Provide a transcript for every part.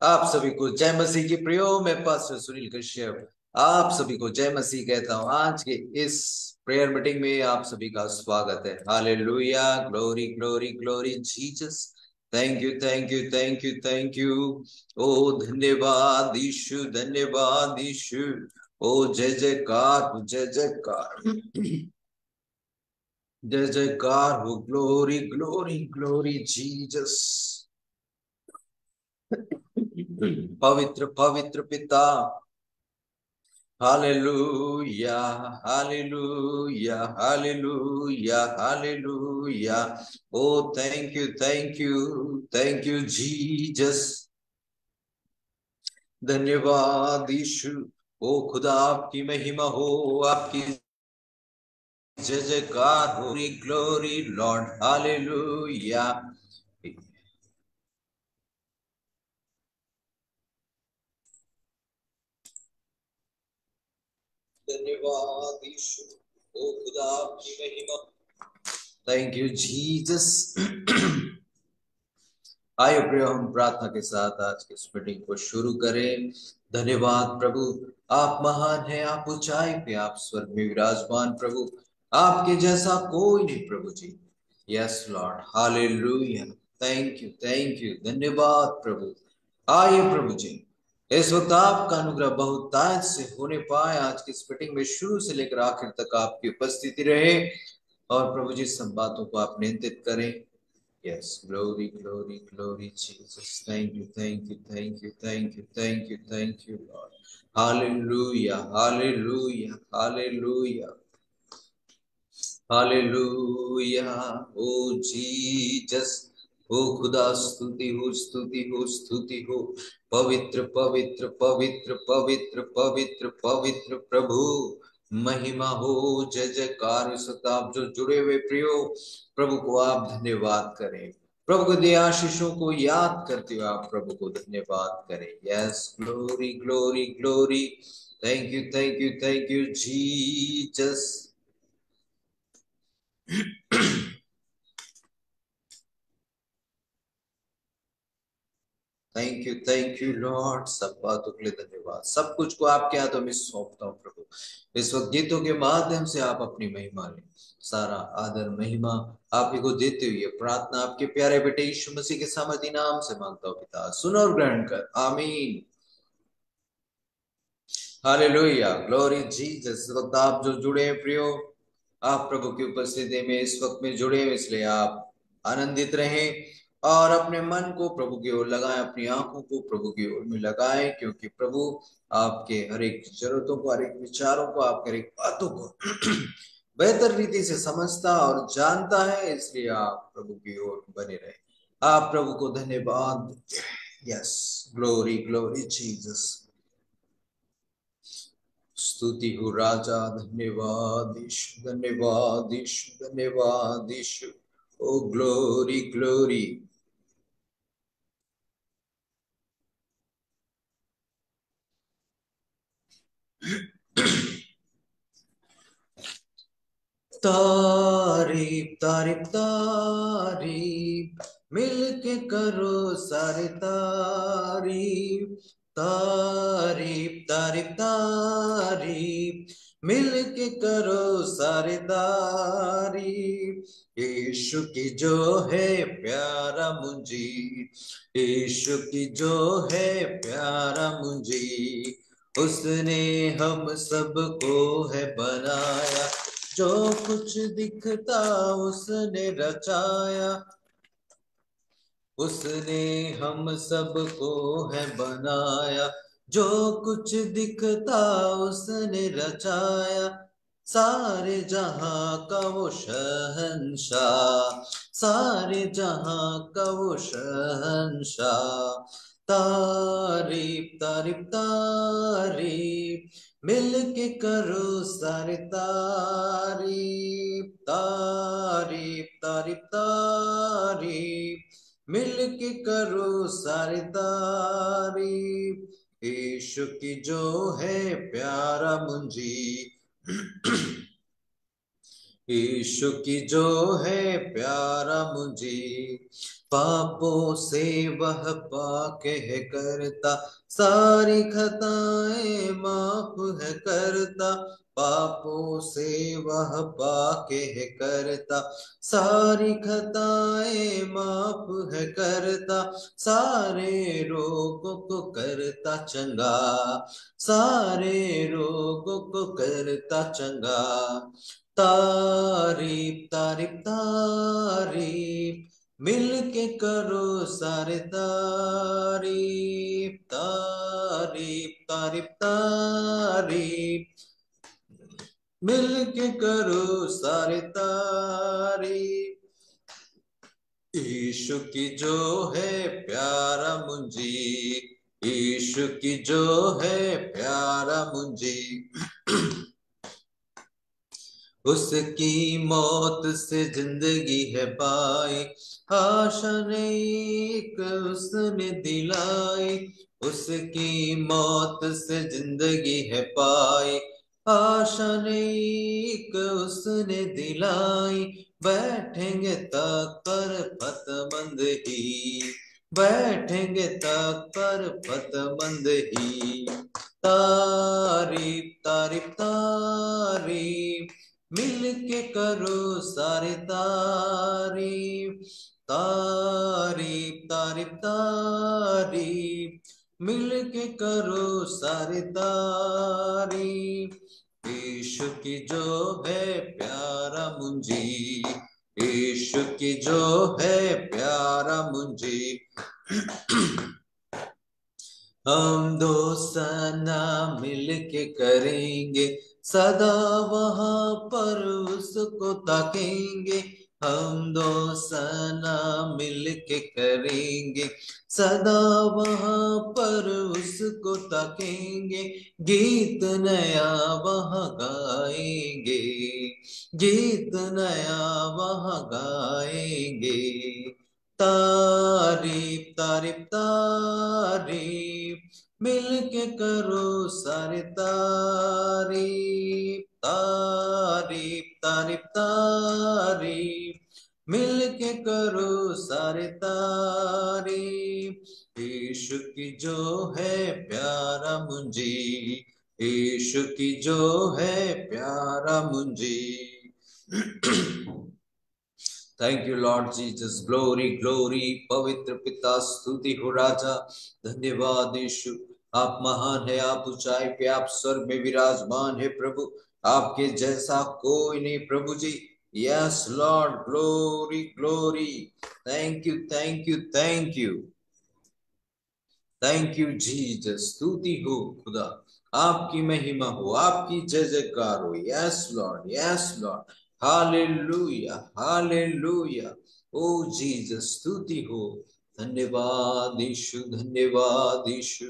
आप सभी को जय मसीह की प्रियो। मैं पास्टर सुनील कश्यप आप सभी को जय मसीह कहता हूं। आज के इस प्रेयर मीटिंग में आप सभी का स्वागत है। Hallelujah, glory glory glory Jesus. Thank you thank you thank you thank you. ओ धन्यवाद यीशु, धन्यवाद यीशु। ओ जय जयकार, जय जयकार, जय जयकार हो। Glory glory glory Jesus. पवित्र पवित्र पिता। Hallelujah, hallelujah, hallelujah, hallelujah. Oh thank you thank you thank you Jesus. धन्यवाद यीशु। ओ खुदा आपकी महिमा हो, आपकी जय जयकार हो। Glory Lord, hallelujah. धन्यवाद यीशु। ओ खुदा आपकी महिमा। Thank you Jesus. आइए प्रियो, हम प्रार्थना के साथ आज की इस मीटिंग को शुरू करें। धन्यवाद प्रभु, आप महान हैं, आप ऊंचाई पे, आप स्वर्ग में विराजमान प्रभु। आपके जैसा कोई नहीं प्रभु जी। Yes Lord, hallelujah. Thank you धन्यवाद प्रभु। आइए प्रभु जी, इस वक्त आपका अनुग्रह बहुतायत से होने पाए। आज की इस मीटिंग में शुरू से लेकर आखिर तक आपकी उपस्थिति रहे और प्रभु जी सब बातों को आप नियंत्रित करें। Yes, glory, glory, glory, Jesus. Thank you, thank you, thank you, thank you, thank you, thank you, Lord. Hallelujah, hallelujah, hallelujah, hallelujah. Oh Jesus, ओ खुदा स्तुति हो स्तुति हो। पवित्र पवित्र पवित्र पवित्र पवित्र पवित्र प्रभु, महिमा हो, जय जयकार। इस वक्त आप जो जुड़े हुए प्रियो, प्रभु को आप धन्यवाद करें। प्रभु को दिए आशीषों को याद करते हुए आप प्रभु को धन्यवाद करें। Yes, glory glory glory. Thank you thank you Jesus. Thank you Lord. सब बातों के लिए धन्यवाद। सब कुछ को आपके हाथों में सौंपता हूँ प्रभु। इस वक्त गीतों के माध्यम से आप अपनी महिमा लें। सारा आदर महिमा आप ही को देते हुए प्रार्थना आपके प्यारे बेटे यीशु मसीह के सामर्थी नाम से मांगता हूँ पिता, सुनो और ग्रहण कर, आमीन। Hallelujah, glory Jesus. इस वक्त आप जो जुड़े हैं प्रियो, आप प्रभु की उपस्थिति में इस वक्त में जुड़े हैं, इसलिए आप आनंदित रहें और अपने मन को प्रभु की ओर लगाएं, अपनी आंखों को प्रभु की ओर में लगाएं, क्योंकि प्रभु आपके हर एक जरूरतों को, हर एक विचारों को, आपके हर एक बातों को बेहतर रीति से समझता और जानता है। इसलिए आप प्रभु की ओर बने रहे। आप प्रभु को धन्यवाद। Yes, glory glory Jesus. स्तुति हो राजा, धन्यवाद यीशु, धन्यवाद यीशु, धन्यवाद यीशु। ओ ग्लोरी ग्लोरी। तारीफ तारीफ तारीफ, मिलके करो सारे तारीफ। तारीफ तारीफ तारीफ, मिलके करो सारे तारीफ। यीशु की जो है प्यारा मुझी, यीशु की जो है प्यारा मुझी, उसने हम सबको है बनाया। जो कुछ दिखता उसने रचाया, उसने हम सबको है बनाया। जो कुछ दिखता उसने रचाया, सारे जहां का वो शहंशाह, सारे जहां का वो शहंशाह। तारीफ तारीफ तारीफ, मिल के करो सारे तारीफ। तारीफ तारीफ तारीफ, मिल के करो सारे तारीफ। यीशु की जो है प्यारा मुंजी, यीशु की जो है प्यारा मुझे। पापों से वह पाक है करता, सारी खताएं माफ है करता। पापों से वह पाक है करता, सारी खताएं माफ है करता। सारे रोगों को करता चंगा, सारे रोगों को करता चंगा। तारीफ तारीफ तारीफ, मिल के करो सारे तारीफ। तारीफ तारीफ तारीफ, मिल के करो सारे तारीफ। यीशु की जो है प्यारा मुंजी, यीशु की जो है प्यारा मुंजी। उसकी मौत से जिंदगी है पाई, आशा नेक उसने दिलाई। उसकी मौत से जिंदगी है पाई, आशा नेक उसने दिलाई। बैठेंगे तक पर फतमंद ही, बैठेंगे तक पर फतमंद ही। तारीफ तारीफ तारीफ, मिल के करो सारे तारीफ। तारीफ तारीफ तारीफ, मिल के करो सारे तारीफ। यीशु की जो है प्यारा मुंजी, यीशु की जो है प्यारा मुंजी। हम दो सना मिल के करेंगे, सदा वहां पर उसको ताकेंगे। हम दो सना मिल के करेंगे, सदा वहां पर उसको ताकेंगे। गीत नया वहां गाएंगे, गीत नया वहां गाएंगे। तारीफ तारीफ तारीफ, मिल के करो सारे तारीफ। तारीफ तारीफ तारीफ, मिल के करो सारे तारीफ। यीशु की जो है प्यारा मुंजी, यीशु की जो है प्यारा मुंजी। Thank you Lord Jesus, glory glory. पवित्र पिता स्तुति हो राजा, धन्यवाद यीशु। आप महान है, आप ऊंचाई पे, आप स्वर्ग में विराजमान है प्रभु। आपके जैसा कोई नहीं प्रभु जी। Yes Lord, glory glory. Thank you thank you thank you thank you Jesus. स्तुति हो खुदा, आपकी महिमा हो, आपकी जय जयकार हो। Yes Lord, yes Lord. Hallelujah hallelujah. Oh Jesus, स्तुति हो। धन्यवाद यीशु, धन्यवाद यीशु,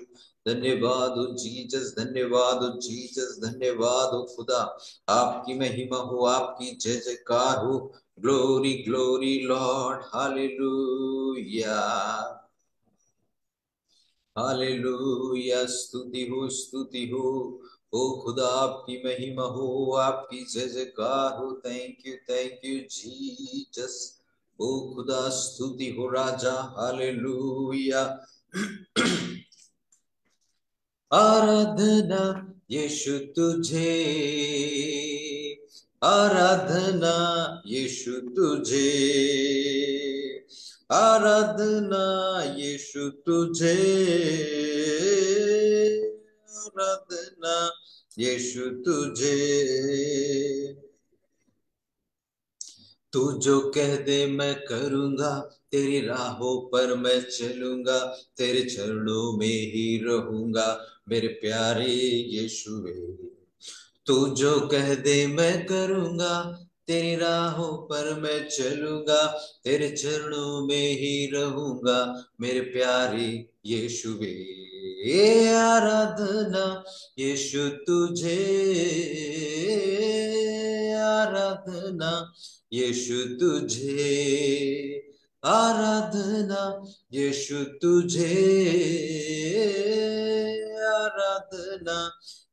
धन्यवाद हो जीसस, धन्यवाद हो जीसस, धन्यवाद हो खुदा। आपकी महिमा हो, आपकी जय जयकार हो। Glory glory Lord, hallelujah hallelujah. स्तुति हो ओ खुदा, आपकी महिमा हो, आपकी जय जयकार हो। Thank you Jesus. ओ खुदा स्तुति हो राजा, हालेलुया। आराधना यीशु तुझे, आराधना यीशु तुझे, आराधना यीशु तुझे, आराधना यीशु तुझे। तू जो कह दे मैं करूंगा, तेरी राहों पर मैं चलूंगा, तेरे चरणों में ही रहूंगा मेरे प्यारे यीशुवे। तू जो कह दे मैं करूंगा, तेरी राहों पर मैं चलूंगा, तेरे चरणों में ही रहूंगा मेरे प्यारे यीशुवे। ये आराधना यीशु तुझे, आराधना यीशु तुझे, आराधना यीशु तुझे, आराधना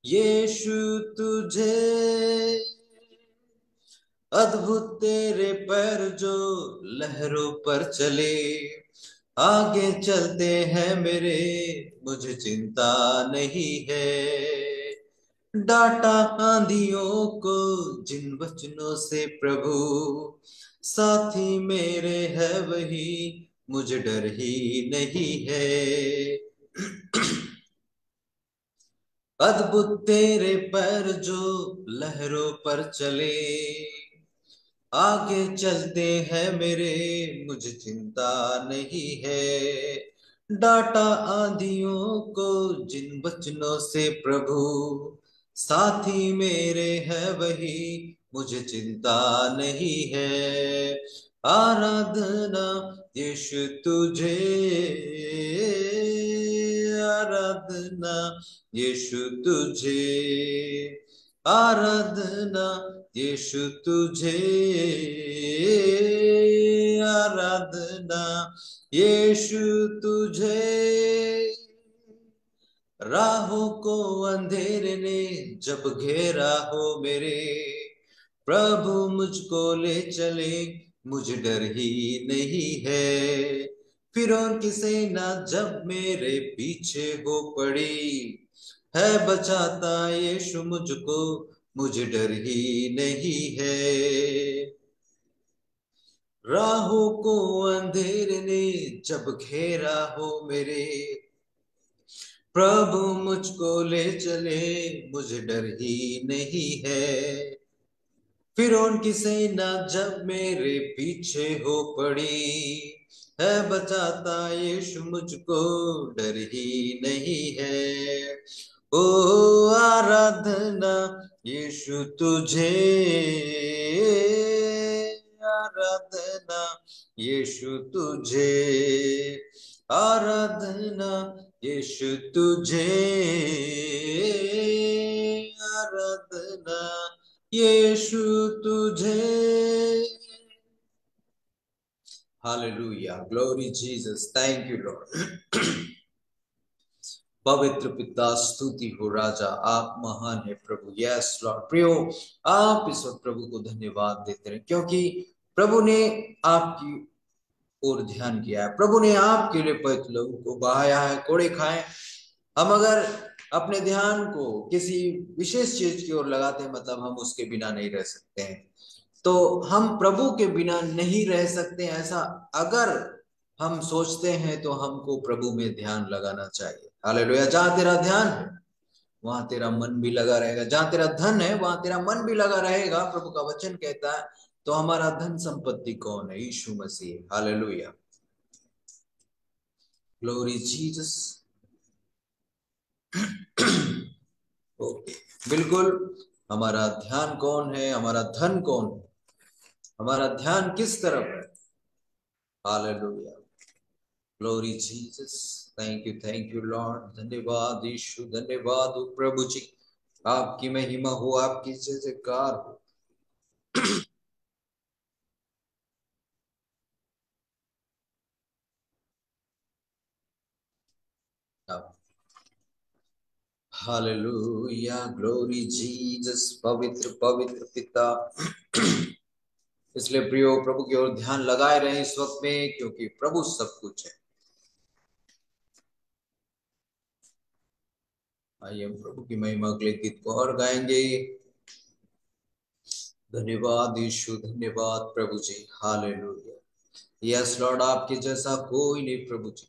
यीशु तुझे। अद्भुत तेरे पैर जो लहरों पर चले, आगे चलते हैं मेरे, मुझे चिंता नहीं है। डांटा आंधियों को जिन वचनों से प्रभु, साथी मेरे है वही, मुझे डर ही नहीं है। अद्भुत तेरे पैर जो लहरों पर चले, आगे चलते हैं मेरे, मुझे चिंता नहीं है। डांटा आंधियों को जिन वचनों से प्रभु, साथी मेरे है वही, मुझे चिंता नहीं है। आराधना यीशु तुझे, आराधना यीशु तुझे, आराधना यीशु तुझे, आराधना यीशु तुझे। राहों को अंधेरे ने जब घेरा हो मेरे, प्रभु मुझको ले चले, मुझे डर ही नहीं है। फिर और की सेना जब मेरे पीछे हो पड़ी, है बचाता यीशु मुझको, मुझे डर ही नहीं है। राहों को अंधेरे ने जब घेरा हो मेरे, प्रभु मुझको ले चले, मुझे डर ही नहीं है। फिर उनकी सेना जब मेरे पीछे हो पड़ी, है बचाता यीशु मुझको, डर ही नहीं है। ओ आराधना यीशु तुझे, आराधना यीशु तुझे, आराधना यीशु तुझे, आराधना यीशु तुझे। Hallelujah, glory Jesus, thank you Lord. पवित्र पिता, स्तुति हो राजा, आप महान है प्रभु। यस लॉर्ड, प्रियो आप इस वक्त प्रभु को धन्यवाद देते रहे, क्योंकि प्रभु ने आपकी ओर ध्यान किया है। प्रभु ने आपके लिए पवित्र लोगों को बहाया है, कोड़े खाए। हम अगर अपने ध्यान को किसी विशेष चीज की ओर लगाते हैं, मतलब हम उसके बिना नहीं रह सकते हैं। तो हम प्रभु के बिना नहीं रह सकते, ऐसा अगर हम सोचते हैं तो हमको प्रभु में ध्यान लगाना चाहिए। हालेलुया। जहां तेरा ध्यान है वहां तेरा मन भी लगा रहेगा, जहां तेरा धन है वहां तेरा मन भी लगा रहेगा, प्रभु का वचन कहता है। तो हमारा धन संपत्ति कौन है? यीशु मसीह। Hallelujah, glory Jesus. ओके, बिल्कुल। हमारा ध्यान कौन है, हमारा धन कौन है, हमारा ध्यान किस तरफ है? Hallelujah, glory Jesus. Thank you Lord. धन्यवाद यीशु, धन्यवाद हो प्रभु जी। आपकी महिमा हो, आपकी जय जयकार हो। Hallelujah, glory Jesus. पवित्र पवित्र पिता, इसलिए प्रियो प्रभु की ओर ध्यान लगाए रहे इस वक्त में, क्योंकि प्रभु सब कुछ है। आइए हम प्रभु की महिमा अगले गीत को और गाएंगे। धन्यवाद यीशु, धन्यवाद प्रभु जी। हालेलुया। यस लॉर्ड, आपके जैसा कोई नहीं प्रभु जी।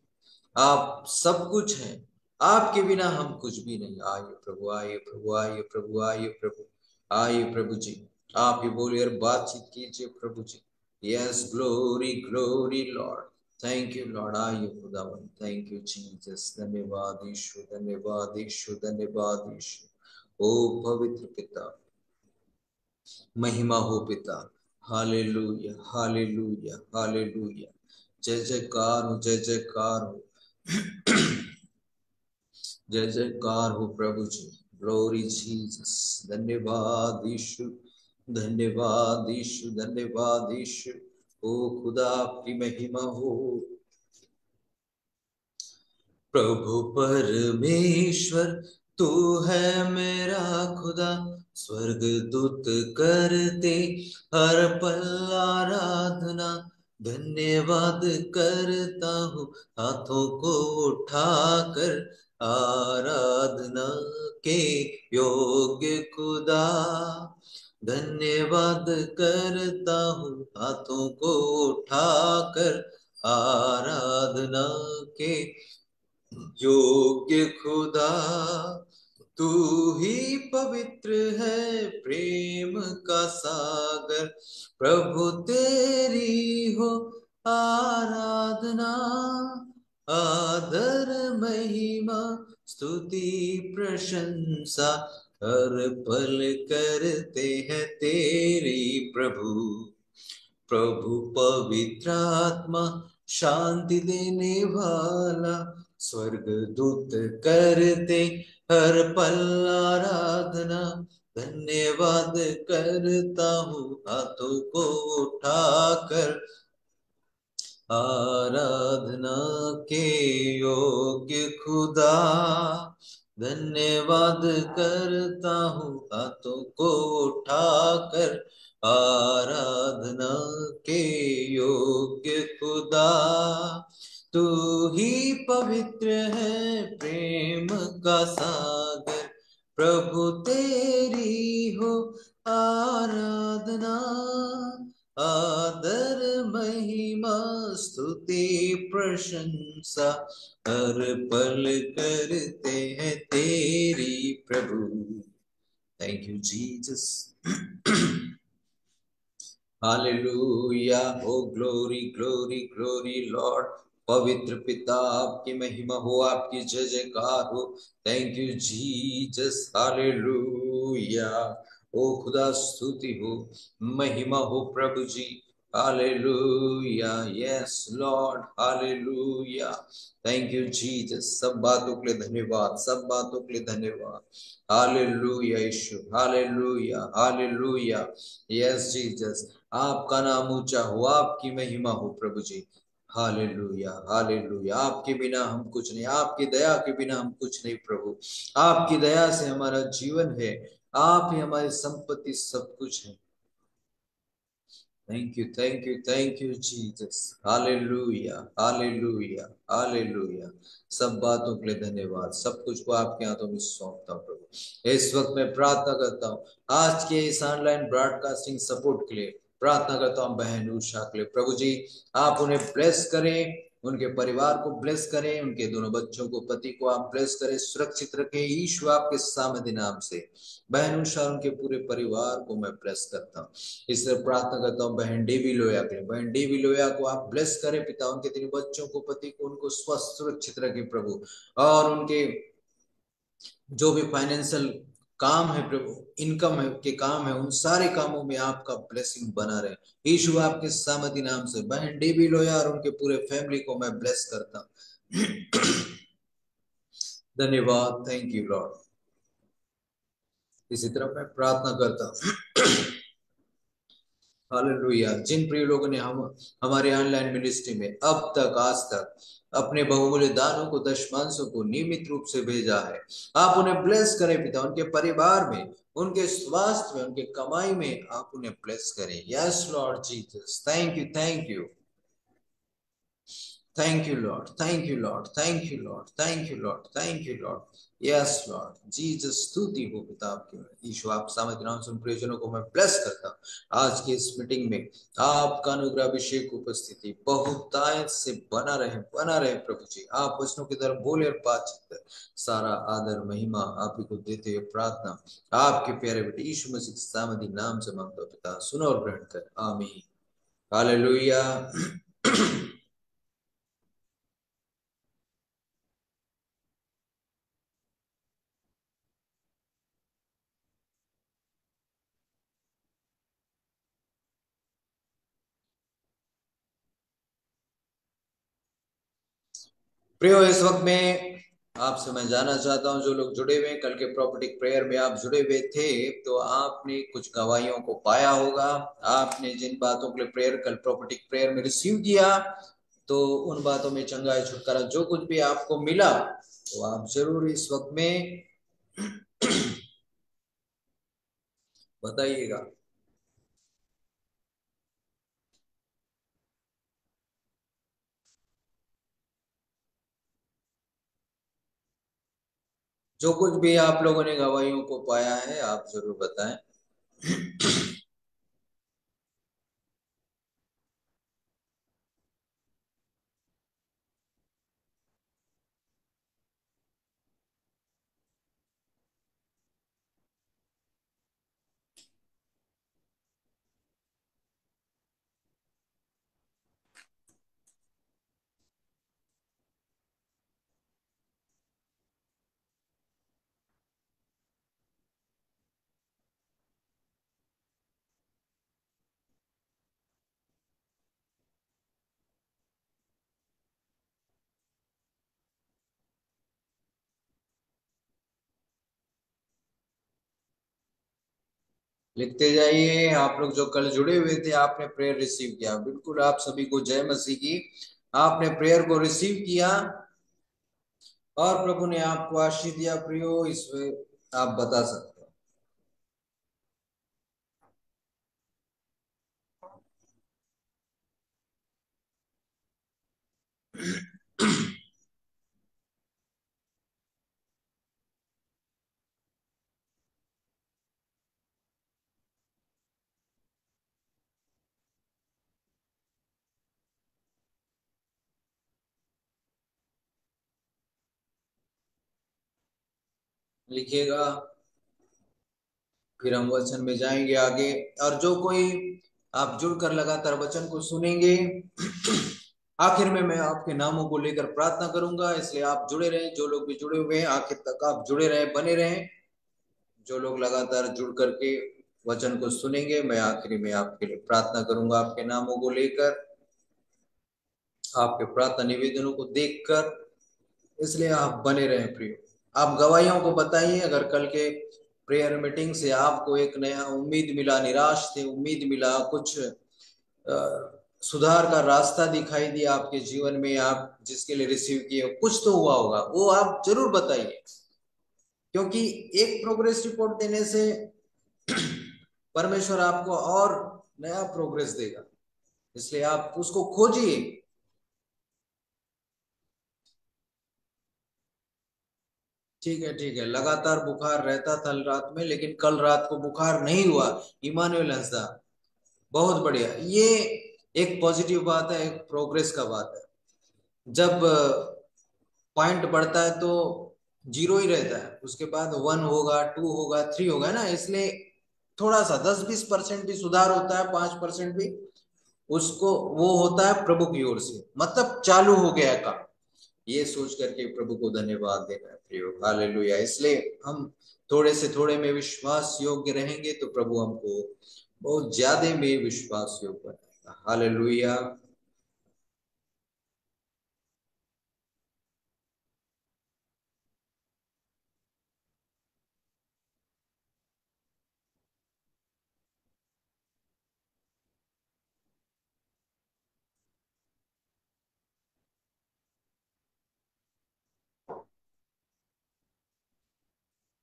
आप सब कुछ हैं, आपके बिना हम कुछ भी नहीं। आइए प्रभु, आइए प्रभु, आइए प्रभु, आइए प्रभु, आइए प्रभु जी। आप ही बोलिए और बातचीत कीजिए प्रभु जी। Yes, glory glory Lord. Thank you Lord. आइए खुदावन, थैंक यू जीसस। धन्यवाद यीशु, धन्यवाद यीशु, धन्यवाद यीशु। ओ पवित्र पिता, महिमा हो पिता। Hallelujah, hallelujah, hallelujah. जय जयकार हो, जय जयकार हो, जय जयकार हो प्रभु जी। Glory Jesus. धन्यवाद यीशु, धन्यवाद यीशु, धन्यवाद यीशु। ओ खुदा, आपकी महिमा हो। प्रभु परमेश्वर तू है मेरा खुदा, स्वर्ग दूत करते हर पल आराधना, धन्यवाद करता हूँ हाथों को उठाकर, आराधना के योग्य खुदा। धन्यवाद करता हूँ हाथों को उठाकर, आराधना के योग्य खुदा। तू ही पवित्र है प्रेम का सागर, प्रभु तेरी हो आराधना। आदर महिमा स्तुति प्रशंसा, हर पल करते हैं तेरी प्रभु। प्रभु पवित्र आत्मा शांति देने वाला, स्वर्ग दूत करते हर पल आराधना। धन्यवाद करता हूँ हाथों को उठाकर, आराधना के योग्य खुदा। धन्यवाद करता हूँ हाथों को उठाकर, आराधना के योग्य खुदा। तू ही पवित्र है प्रेम का सागर, प्रभु तेरी हो आराधना। आदर महिमा स्तुति प्रशंसा, हर पल करते हैं तेरी प्रभु। Thank you Jesus. Hallelujah. Oh glory glory glory Lord. पवित्र पिता आपकी महिमा हो, आपकी जय जयकार हो। Thank you Jesus. हालेलुया। ओ खुदा स्तुति हो, महिमा हो प्रभु जी। Hallelujah. Yes Lord. Hallelujah. Thank you Jesus. सब बातों के लिए धन्यवाद, सब बातों के लिए धन्यवाद। Hallelujah Yeshu. Hallelujah hallelujah. Yes Jesus. आपका नाम ऊंचा हो, आपकी महिमा हो प्रभु जी। Hallelujah hallelujah. आपके बिना हम कुछ नहीं, आपकी दया के बिना हम कुछ नहीं प्रभु। आपकी दया से हमारा जीवन है, आप ही हमारी संपत्ति सब कुछ है। Thank you thank you thank you Jesus. Hallelujah hallelujah hallelujah. सब बातों के लिए धन्यवाद, सब कुछ को आपके हाथों में सौंपता हूँ प्रभु। इस वक्त मैं प्रार्थना करता हूँ आज के इस ऑनलाइन ब्रॉडकास्टिंग सपोर्ट के लिए, प्रार्थना करता हूँ बहन उषा के लिए प्रभु जी। आप उन्हें ब्लेस करें, उनके परिवार को ब्लेस करें, उनके दोनों बच्चों को, पति को आप ब्लेस करें, सुरक्षित रखें यीशु आपके सामर्थ्य नाम से। बहन उषा उनके पूरे परिवार को मैं ब्लेस करता हूँ। इससे प्रार्थना करता हूँ बहन डेवी लोया के लिए, बहन डेवी लोया को आप ब्लेस करें पिता, उनके तीन बच्चों को, पति को, उनको स्वस्थ सुरक्षित रखे प्रभु। और उनके जो भी फाइनेंशियल काम है प्रभु, इनकम है के काम है, उन सारे कामों में आपका ब्लेसिंग बना रहे यीशु आपके सामर्थी नाम से। बहन डेवी लोया और उनके पूरे फैमिली को मैं ब्लेस करता हूँ। धन्यवाद। Thank you Lord. इसी तरह मैं प्रार्थना करता हूँ हालेलुया। जिन प्रिय लोगों ने हम हमारे ऑनलाइन मिनिस्ट्री में अब तक आज तक अपने बहुमूल्य दानों को, दशमांशों को नियमित रूप से भेजा है, आप उन्हें ब्लेस करें पिता, उनके परिवार में, उनके स्वास्थ्य में, उनके कमाई में आप उन्हें ब्लेस करें। Yes Lord Jesus. Thank you thank you thank you Lord thank you Lord thank you Lord thank you Lord thank you Lord. Yes Lord Jesus. स्तुति हो पिता आपकी। ईशु आप सामर्थ्य नाम से उन प्रियजनों को मैं ब्लेस करता हूं आज की इस मीटिंग में। आपका अनुग्रह अभिषेक उपस्थिति बहुतायत से बना रहे प्रभु जी। आप वचनों की तरफ बोले और बातचीत कर, सारा आदर महिमा आप ही को देते हुए प्रार्थना आपके प्यारे बेटे यीशु मसीह सामर्थ्य नाम से मांगता हूं पिता, सुनो और ग्रहण कर। आमीन। हालेलुया। प्रियो इस वक्त में आपसे मैं जानना चाहता हूं, जो लोग जुड़े हुए हैं कल के प्रोफेटिक प्रेयर में आप जुड़े हुए थे, तो आपने कुछ गवाहियों को पाया होगा। आपने जिन बातों के लिए प्रेयर कल प्रोफेटिक प्रेयर में रिसीव किया, तो उन बातों में चंगाई छुटकारा जो कुछ भी आपको मिला, तो आप जरूर इस वक्त में बताइएगा। जो कुछ भी आप लोगों ने गवाहियों को पाया है आप जरूर बताएं। लिखते जाइए। आप लोग जो कल जुड़े हुए थे आपने प्रेयर रिसीव किया, बिल्कुल आप सभी को जय मसीह की। आपने प्रेयर को रिसीव किया और प्रभु ने आपको आशीष दिया प्रियो, इसमें आप बता सकते हो। लिखिएगा, फिर हम वचन में जाएंगे आगे। और जो कोई आप जुड़कर लगातार वचन को सुनेंगे, आखिर में मैं आपके नामों को लेकर प्रार्थना करूंगा, इसलिए आप जुड़े रहें। जो लोग भी जुड़े हुए हैं आखिर तक आप जुड़े रहें, बने रहें। जो लोग लगातार जुड़ करके वचन को सुनेंगे, मैं आखिरी में आपके लिए प्रार्थना करूंगा आपके नामों को लेकर, आपके प्रार्थना निवेदनों को देखकर। इसलिए आप बने रहें प्रियो। आप गवाहियों को बताइए, अगर कल के प्रेयर मीटिंग से आपको एक नया उम्मीद मिला, निराश थे, उम्मीद मिला, कुछ सुधार का रास्ता दिखाई दिया आपके जीवन में, आप जिसके लिए रिसीव किए, कुछ तो हुआ होगा, वो आप जरूर बताइए। क्योंकि एक प्रोग्रेस रिपोर्ट देने से परमेश्वर आपको और नया प्रोग्रेस देगा, इसलिए आप उसको खोजिए। ठीक है, ठीक है। लगातार बुखार रहता था रात में, लेकिन कल रात को बुखार नहीं हुआ। इमानुएल हंसदा, बहुत बढ़िया। ये एक पॉजिटिव बात है, एक प्रोग्रेस का बात है। जब पॉइंट बढ़ता है तो जीरो ही रहता है, उसके बाद वन होगा, टू होगा, थ्री होगा ना, इसलिए थोड़ा सा 10-20% भी सुधार होता है, 5% भी, उसको वो होता है प्रभु की ओर से, मतलब चालू हो गया काम। ये सोच करके प्रभु को धन्यवाद देना है प्रियो, हालेलुया। इसलिए हम थोड़े से थोड़े में विश्वास योग्य रहेंगे तो प्रभु हमको बहुत ज्यादा में विश्वास योग्य बनाएगा, हालेलुया।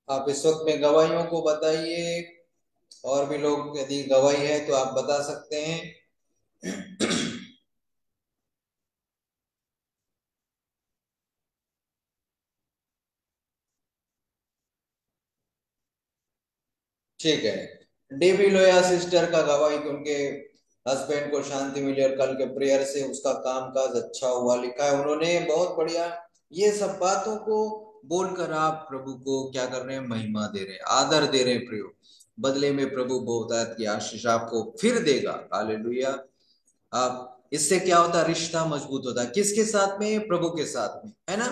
आप इस वक्त में गवाहियों को बताइए, और भी लोग यदि गवाही है तो आप बता सकते हैं। ठीक है। डेबी लोया सिस्टर का गवाही कि उनके हस्बैंड को शांति मिली और कल के प्रेयर से उसका कामकाज अच्छा हुआ, लिखा है उन्होंने, बहुत बढ़िया। ये सब बातों को बोलकर आप प्रभु को क्या कर रहे हैं, महिमा दे रहे हैं, आदर दे रहे हैं प्रभु। बदले में प्रभु बहुतायत की आशीष आपको फिर देगा, हालेलुया। आप इससे क्या होता है, रिश्ता मजबूत होता है, किसके साथ में, प्रभु के साथ में, है ना।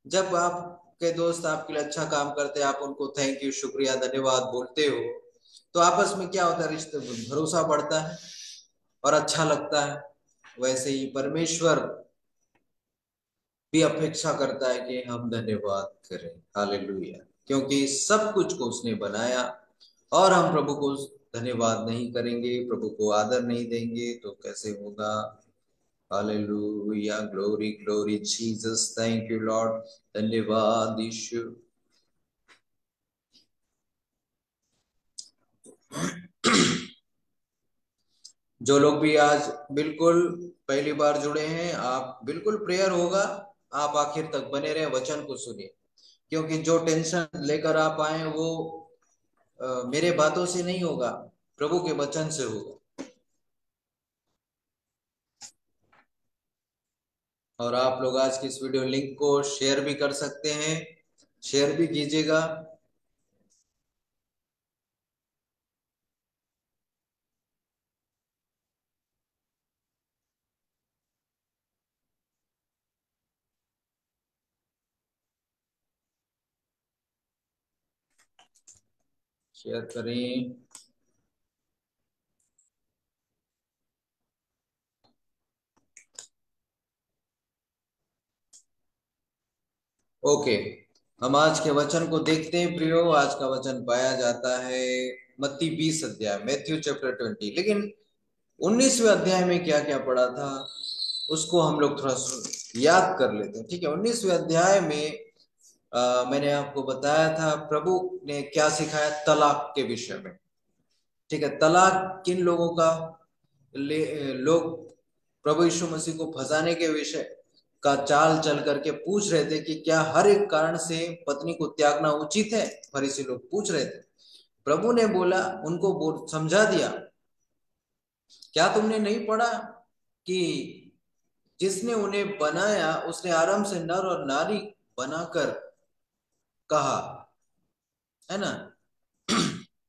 जब आपके दोस्त आपके लिए अच्छा काम करते हैं, आप उनको थैंक यू, शुक्रिया, धन्यवाद बोलते हो, तो आपस में क्या होता है, रिश्ते में भरोसा बढ़ता है और अच्छा लगता है। वैसे ही परमेश्वर भी अपेक्षा करता है कि हम धन्यवाद करें, हालेलुया। क्योंकि सब कुछ को उसने बनाया, और हम प्रभु को धन्यवाद नहीं करेंगे, प्रभु को आदर नहीं देंगे तो कैसे होगा। Hallelujah, glory glory Jesus, thank you Lord, धन्यवाद यीशु। जो लोग भी आज बिल्कुल पहली बार जुड़े हैं, आप बिल्कुल प्रेयर होगा, आप आखिर तक बने रहे, वचन को सुनिए। क्योंकि जो टेंशन लेकर आप आए वो मेरे बातों से नहीं होगा, प्रभु के वचन से होगा। और आप लोग आज की इस वीडियो लिंक को शेयर भी कर सकते हैं, शेयर भी कीजिएगा। शेयर करें। ओके, हम आज के वचन को देखते हैं प्रियो। आज का वचन पाया जाता है मत्ती 20 अध्याय, मैथ्यू चैप्टर 20। लेकिन 19वें अध्याय में क्या क्या पढ़ा था उसको हम लोग थोड़ा याद कर लेते हैं, ठीक है। 19वें अध्याय में मैंने आपको बताया था प्रभु ने क्या सिखाया तलाक के विषय में, ठीक है। तलाक किन लोगों का लोग प्रभु यीशु मसीह को फंसाने के विषय का चाल चल करके पूछ रहे थे कि क्या हर एक कारण से पत्नी को त्यागना उचित है। फरीसी लोग पूछ रहे थे। प्रभु ने बोला, उनको समझा दिया, क्या तुमने नहीं पढ़ा कि जिसने उन्हें बनाया उसने आराम से नर और नारी बनाकर कहा, है ना।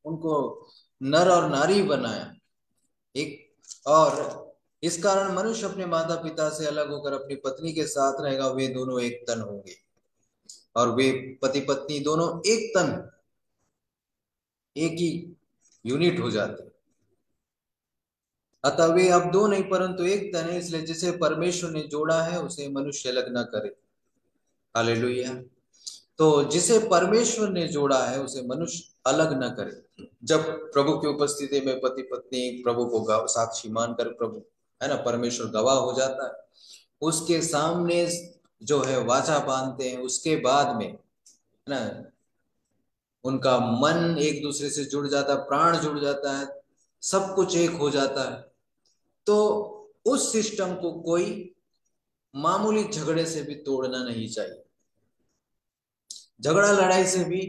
उनको नर और नारी बनाया एक। और इस कारण मनुष्य अपने माता पिता से अलग होकर अपनी पत्नी के साथ रहेगा, वे दोनों एक तन होंगे। और वे पति पत्नी दोनों एक तन, एक ही यूनिट हो जाते। अतः वे अब दो नहीं परंतु एक तन है, इसलिए जिसे परमेश्वर ने जोड़ा है उसे मनुष्य अलग न करे। हालेलुया। तो जिसे परमेश्वर ने जोड़ा है उसे मनुष्य अलग न करे। जब प्रभु की उपस्थिति में पति पत्नी प्रभु को साक्षी मानकर, प्रभु है ना, परमेश्वर गवाह हो जाता है, उसके सामने जो है वाचा बांधते हैं, उसके बाद में है ना उनका मन एक दूसरे से जुड़ जाता है, प्राण जुड़ जाता है, सब कुछ एक हो जाता है। तो उस सिस्टम को कोई मामूली झगड़े से भी तोड़ना नहीं चाहिए। झगड़ा लड़ाई से भी,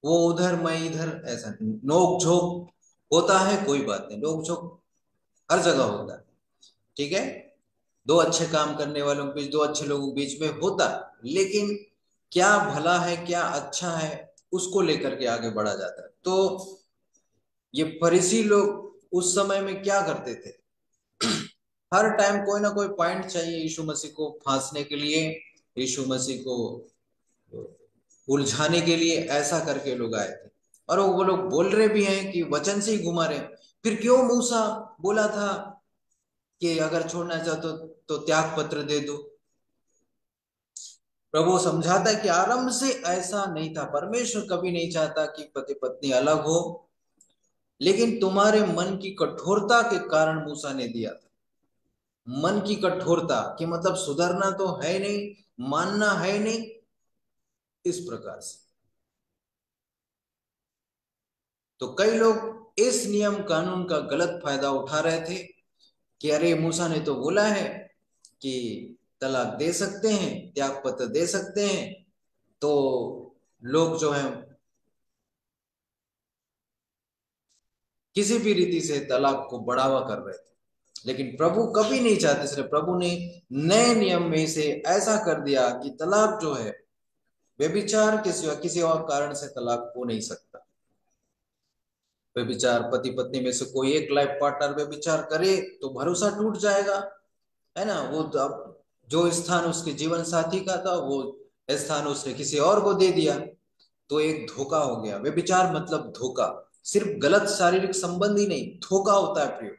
वो उधर मैं इधर, ऐसा नोक झोंक होता है, कोई बात नहीं, नोक झोंक हर जगह होता है, ठीक है। दो अच्छे काम करने वालों के बीच, दो अच्छे लोगों के बीच में होता है, लेकिन क्या भला है क्या अच्छा है उसको लेकर के आगे बढ़ा जाता है। तो ये फरीसी लोग उस समय में क्या करते थे, हर टाइम कोई ना कोई पॉइंट चाहिए यीशु मसीह को फांसने के लिए, यीशु मसीह को उलझाने के लिए, ऐसा करके लोग आए थे। और वो लोग बोल रहे भी हैं कि वचन से ही घुमा रहे हैं। फिर क्यों मूसा बोला था कि अगर छोड़ना चाहते तो त्याग पत्र दे दो। प्रभु समझाता है कि आरंभ से ऐसा नहीं था, परमेश्वर कभी नहीं चाहता कि पति पत्नी अलग हो, लेकिन तुम्हारे मन की कठोरता के कारण मूसा ने दिया था। मन की कठोरता कि मतलब सुधरना तो है नहीं, मानना है नहीं, इस प्रकार से। तो कई लोग इस नियम कानून का गलत फायदा उठा रहे थे कि अरे मूसा ने तो बोला है कि तलाक दे सकते हैं, त्याग पत्र दे सकते हैं। तो लोग जो है किसी भी रीति से तलाक को बढ़ावा कर रहे थे, लेकिन प्रभु कभी नहीं चाहते, इसलिए प्रभु ने नए नियम में से ऐसा कर दिया कि तलाक जो है, व्यभिचार के सिवा किसी और कारण से तलाक हो नहीं सकता। व्यभिचार, पति पत्नी में से कोई एक लाइफ पार्टनर व्यभिचार करे तो भरोसा टूट जाएगा, है ना। वो तो अब जो स्थान उसके जीवन साथी का था वो स्थान उसने किसी और को दे दिया, तो एक धोखा हो गया। व्यभिचार मतलब धोखा, सिर्फ गलत शारीरिक संबंध ही नहीं, धोखा होता है प्रिय।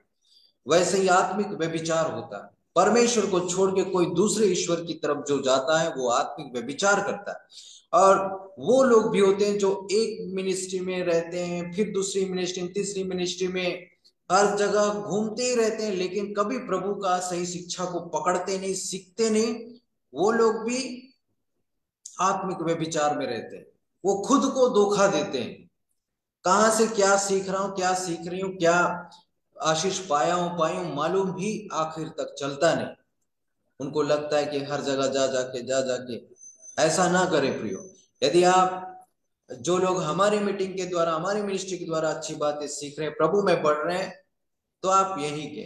वैसे ही आत्मिक व्यभिचार होता है। परमेश्वर को छोड़ के कोई दूसरे ईश्वर की तरफ जो जाता है वो आत्मिक व्यभिचार करता है। और वो लोग भी होते हैं जो एक मिनिस्ट्री में रहते हैं, फिर दूसरी मिनिस्ट्री में, तीसरी मिनिस्ट्री में, हर जगह घूमते ही रहते हैं, लेकिन कभी प्रभु का सही शिक्षा को पकड़ते नहीं, सीखते नहीं। वो लोग भी आत्मिक व्यभिचार में रहते हैं। वो खुद को धोखा देते हैं, कहां से क्या सीख रहा हूं, क्या सीख रही हूं, क्या आशीष पाई हूं, मालूम ही आखिर तक चलता नहीं। उनको लगता है कि हर जगह जा जाके ऐसा ना करें प्रियो। यदि आप, जो लोग हमारी मीटिंग के द्वारा, हमारी मिनिस्ट्री के द्वारा अच्छी बातें सीख रहे हैं, प्रभु में बढ़ रहे हैं, तो आप यही के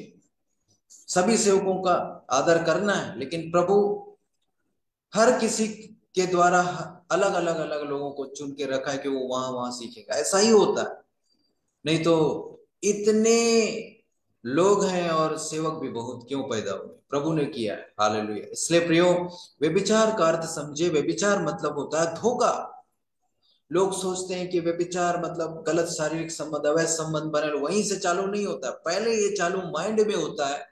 सभी सेवकों का आदर करना है, लेकिन प्रभु हर किसी के द्वारा अलग अलग अलग लोगों को चुन के रखा है कि वो वहां वहां सीखेगा। ऐसा ही होता है, नहीं तो इतने लोग हैं और सेवक भी बहुत क्यों पैदा हुए? प्रभु ने किया है। हालेलुया। इसलिए प्रियो, व्यभिचार का अर्थ समझे। व्यभिचार मतलब होता है धोखा। लोग सोचते हैं कि व्यभिचार मतलब गलत शारीरिक संबंध, अवैध संबंध बने, वहीं से चालू नहीं होता, पहले ये चालू माइंड में होता है।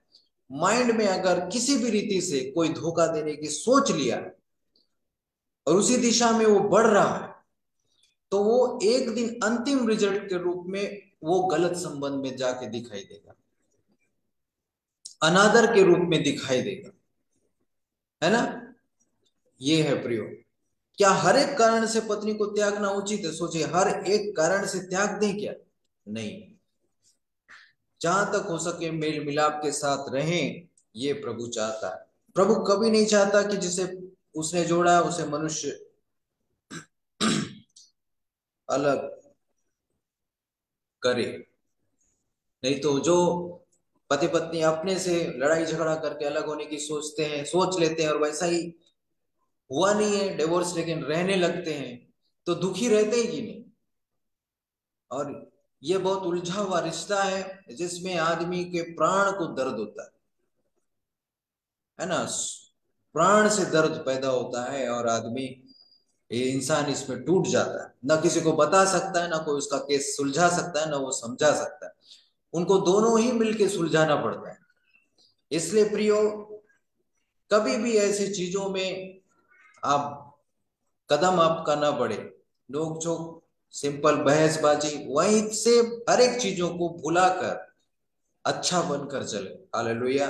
माइंड में अगर किसी भी रीति से कोई धोखा देने की सोच लिया और उसी दिशा में वो बढ़ रहा है, तो वो एक दिन अंतिम रिजल्ट के रूप में वो गलत संबंध में जाके दिखाई देगा, अनादर के रूप में दिखाई देगा, है ना? ये है प्रियो। क्या हर एक कारण से पत्नी को त्यागना उचित है? सोचिए, हर एक कारण से त्याग दें क्या? नहीं। जहां तक हो सके मेल मिलाप के साथ रहें, ये प्रभु चाहता है। प्रभु कभी नहीं चाहता कि जिसे उसने जोड़ा उसे मनुष्य अलग करे। नहीं तो जो पति पत्नी अपने से लड़ाई झगड़ा करके अलग होने की सोचते हैं, सोच लेते हैं, और वैसा ही हुआ नहीं है डिवोर्स, लेकिन रहने लगते हैं, तो दुखी रहते ही कि नहीं? और ये बहुत उलझा हुआ रिश्ता है जिसमें आदमी के प्राण को दर्द होता है ना? प्राण से दर्द पैदा होता है और आदमी, ये इंसान इसमें टूट जाता है। ना किसी को बता सकता है, ना कोई उसका केस सुलझा सकता है, ना वो समझा सकता है। उनको दोनों ही मिलके सुलझाना पड़ता है। इसलिए प्रियो, कभी भी ऐसी चीजों में आप कदम आपका ना बढ़े। नोक झोंक, सिंपल बहसबाजी, वहीं से हर एक चीजों को भुलाकर अच्छा बनकर चले। हालेलुया।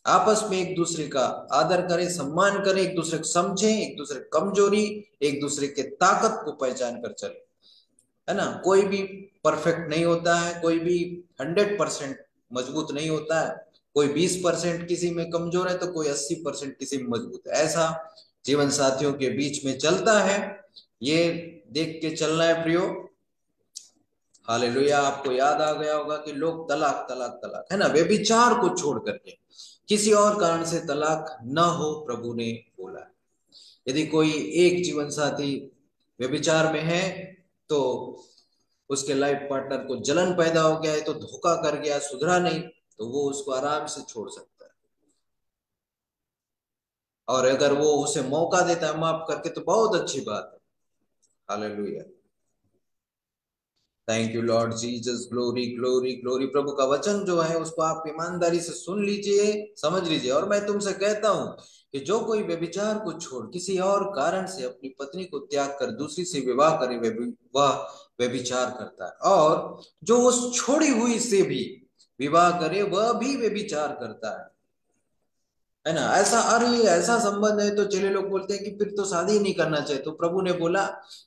आपस में एक दूसरे का आदर करें, सम्मान करें, एक दूसरे को समझें, एक दूसरे की कमजोरी, एक दूसरे के ताकत को पहचान कर चले, है ना? कोई भी परफेक्ट नहीं होता है, कोई भी 100% मजबूत नहीं होता है। कोई 20% किसी में कमजोर है तो कोई 80% किसी में मजबूत है। ऐसा जीवन साथियों के बीच में चलता है। ये देख के चलना है प्रियो। हालेलुया। आपको याद आ गया होगा कि लोग तलाक तलाक तलाक, है ना, व्यभिचार को छोड़ करके किसी और कारण से तलाक न हो, प्रभु ने बोला है। यदि कोई एक जीवन साथी व्यभिचार में है, तो उसके लाइफ पार्टनर को जलन पैदा हो गया है, तो धोखा कर गया, सुधरा नहीं, तो वो उसको आराम से छोड़ सकता है। और अगर वो उसे मौका देता है माफ करके, तो बहुत अच्छी बात है। Hallelujah. Thank you Lord Jesus. Glory glory glory. प्रभु का वचन जो है उसको आप ईमानदारी से सुन लीजिए, समझ लीजिए। और मैं तुमसे कहता हूं कि जो कोई व्यभिचार को छोड़ किसी और कारण से अपनी पत्नी को त्याग कर दूसरी से विवाह करे, वह व्यभिचार करता है। और जो उस छोड़ी हुई से भी विवाह करे, वह भी व्यभिचार करता है ना? ऐसा, अरे ऐसा संबंध है तो चले लोग बोलते हैं कि फिर तो शादी ही नहीं करना चाहिए। तो प्रभु ने बोला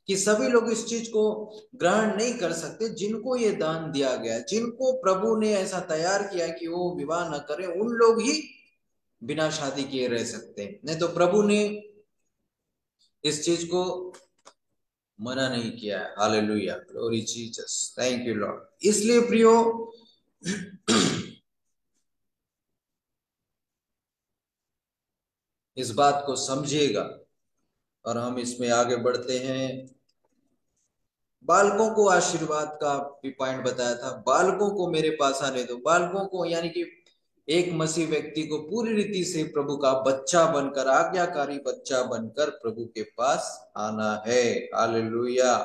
कि सभी लोग इस चीज को ग्रहण नहीं कर सकते। जिनको ये दान दिया गया है, जिनको प्रभु ने ऐसा तैयार किया है कि वो विवाह न करें, उन लोग ही बिना शादी किए रह सकते हैं। नहीं तो प्रभु ने इस चीज को मना नहीं किया है। Hallelujah. Glory Jesus. Thank you Lord. इसलिए प्रियो, इस बात को समझिएगा और हम इसमें आगे बढ़ते हैं। बालकों को आशीर्वाद का भी पॉइंट बताया था। बालकों को मेरे पास आने दो। बालकों को यानी कि एक मसीह व्यक्ति को पूरी रीति से प्रभु का बच्चा बनकर, आज्ञाकारी बच्चा बनकर प्रभु के पास आना है। हालेलुया।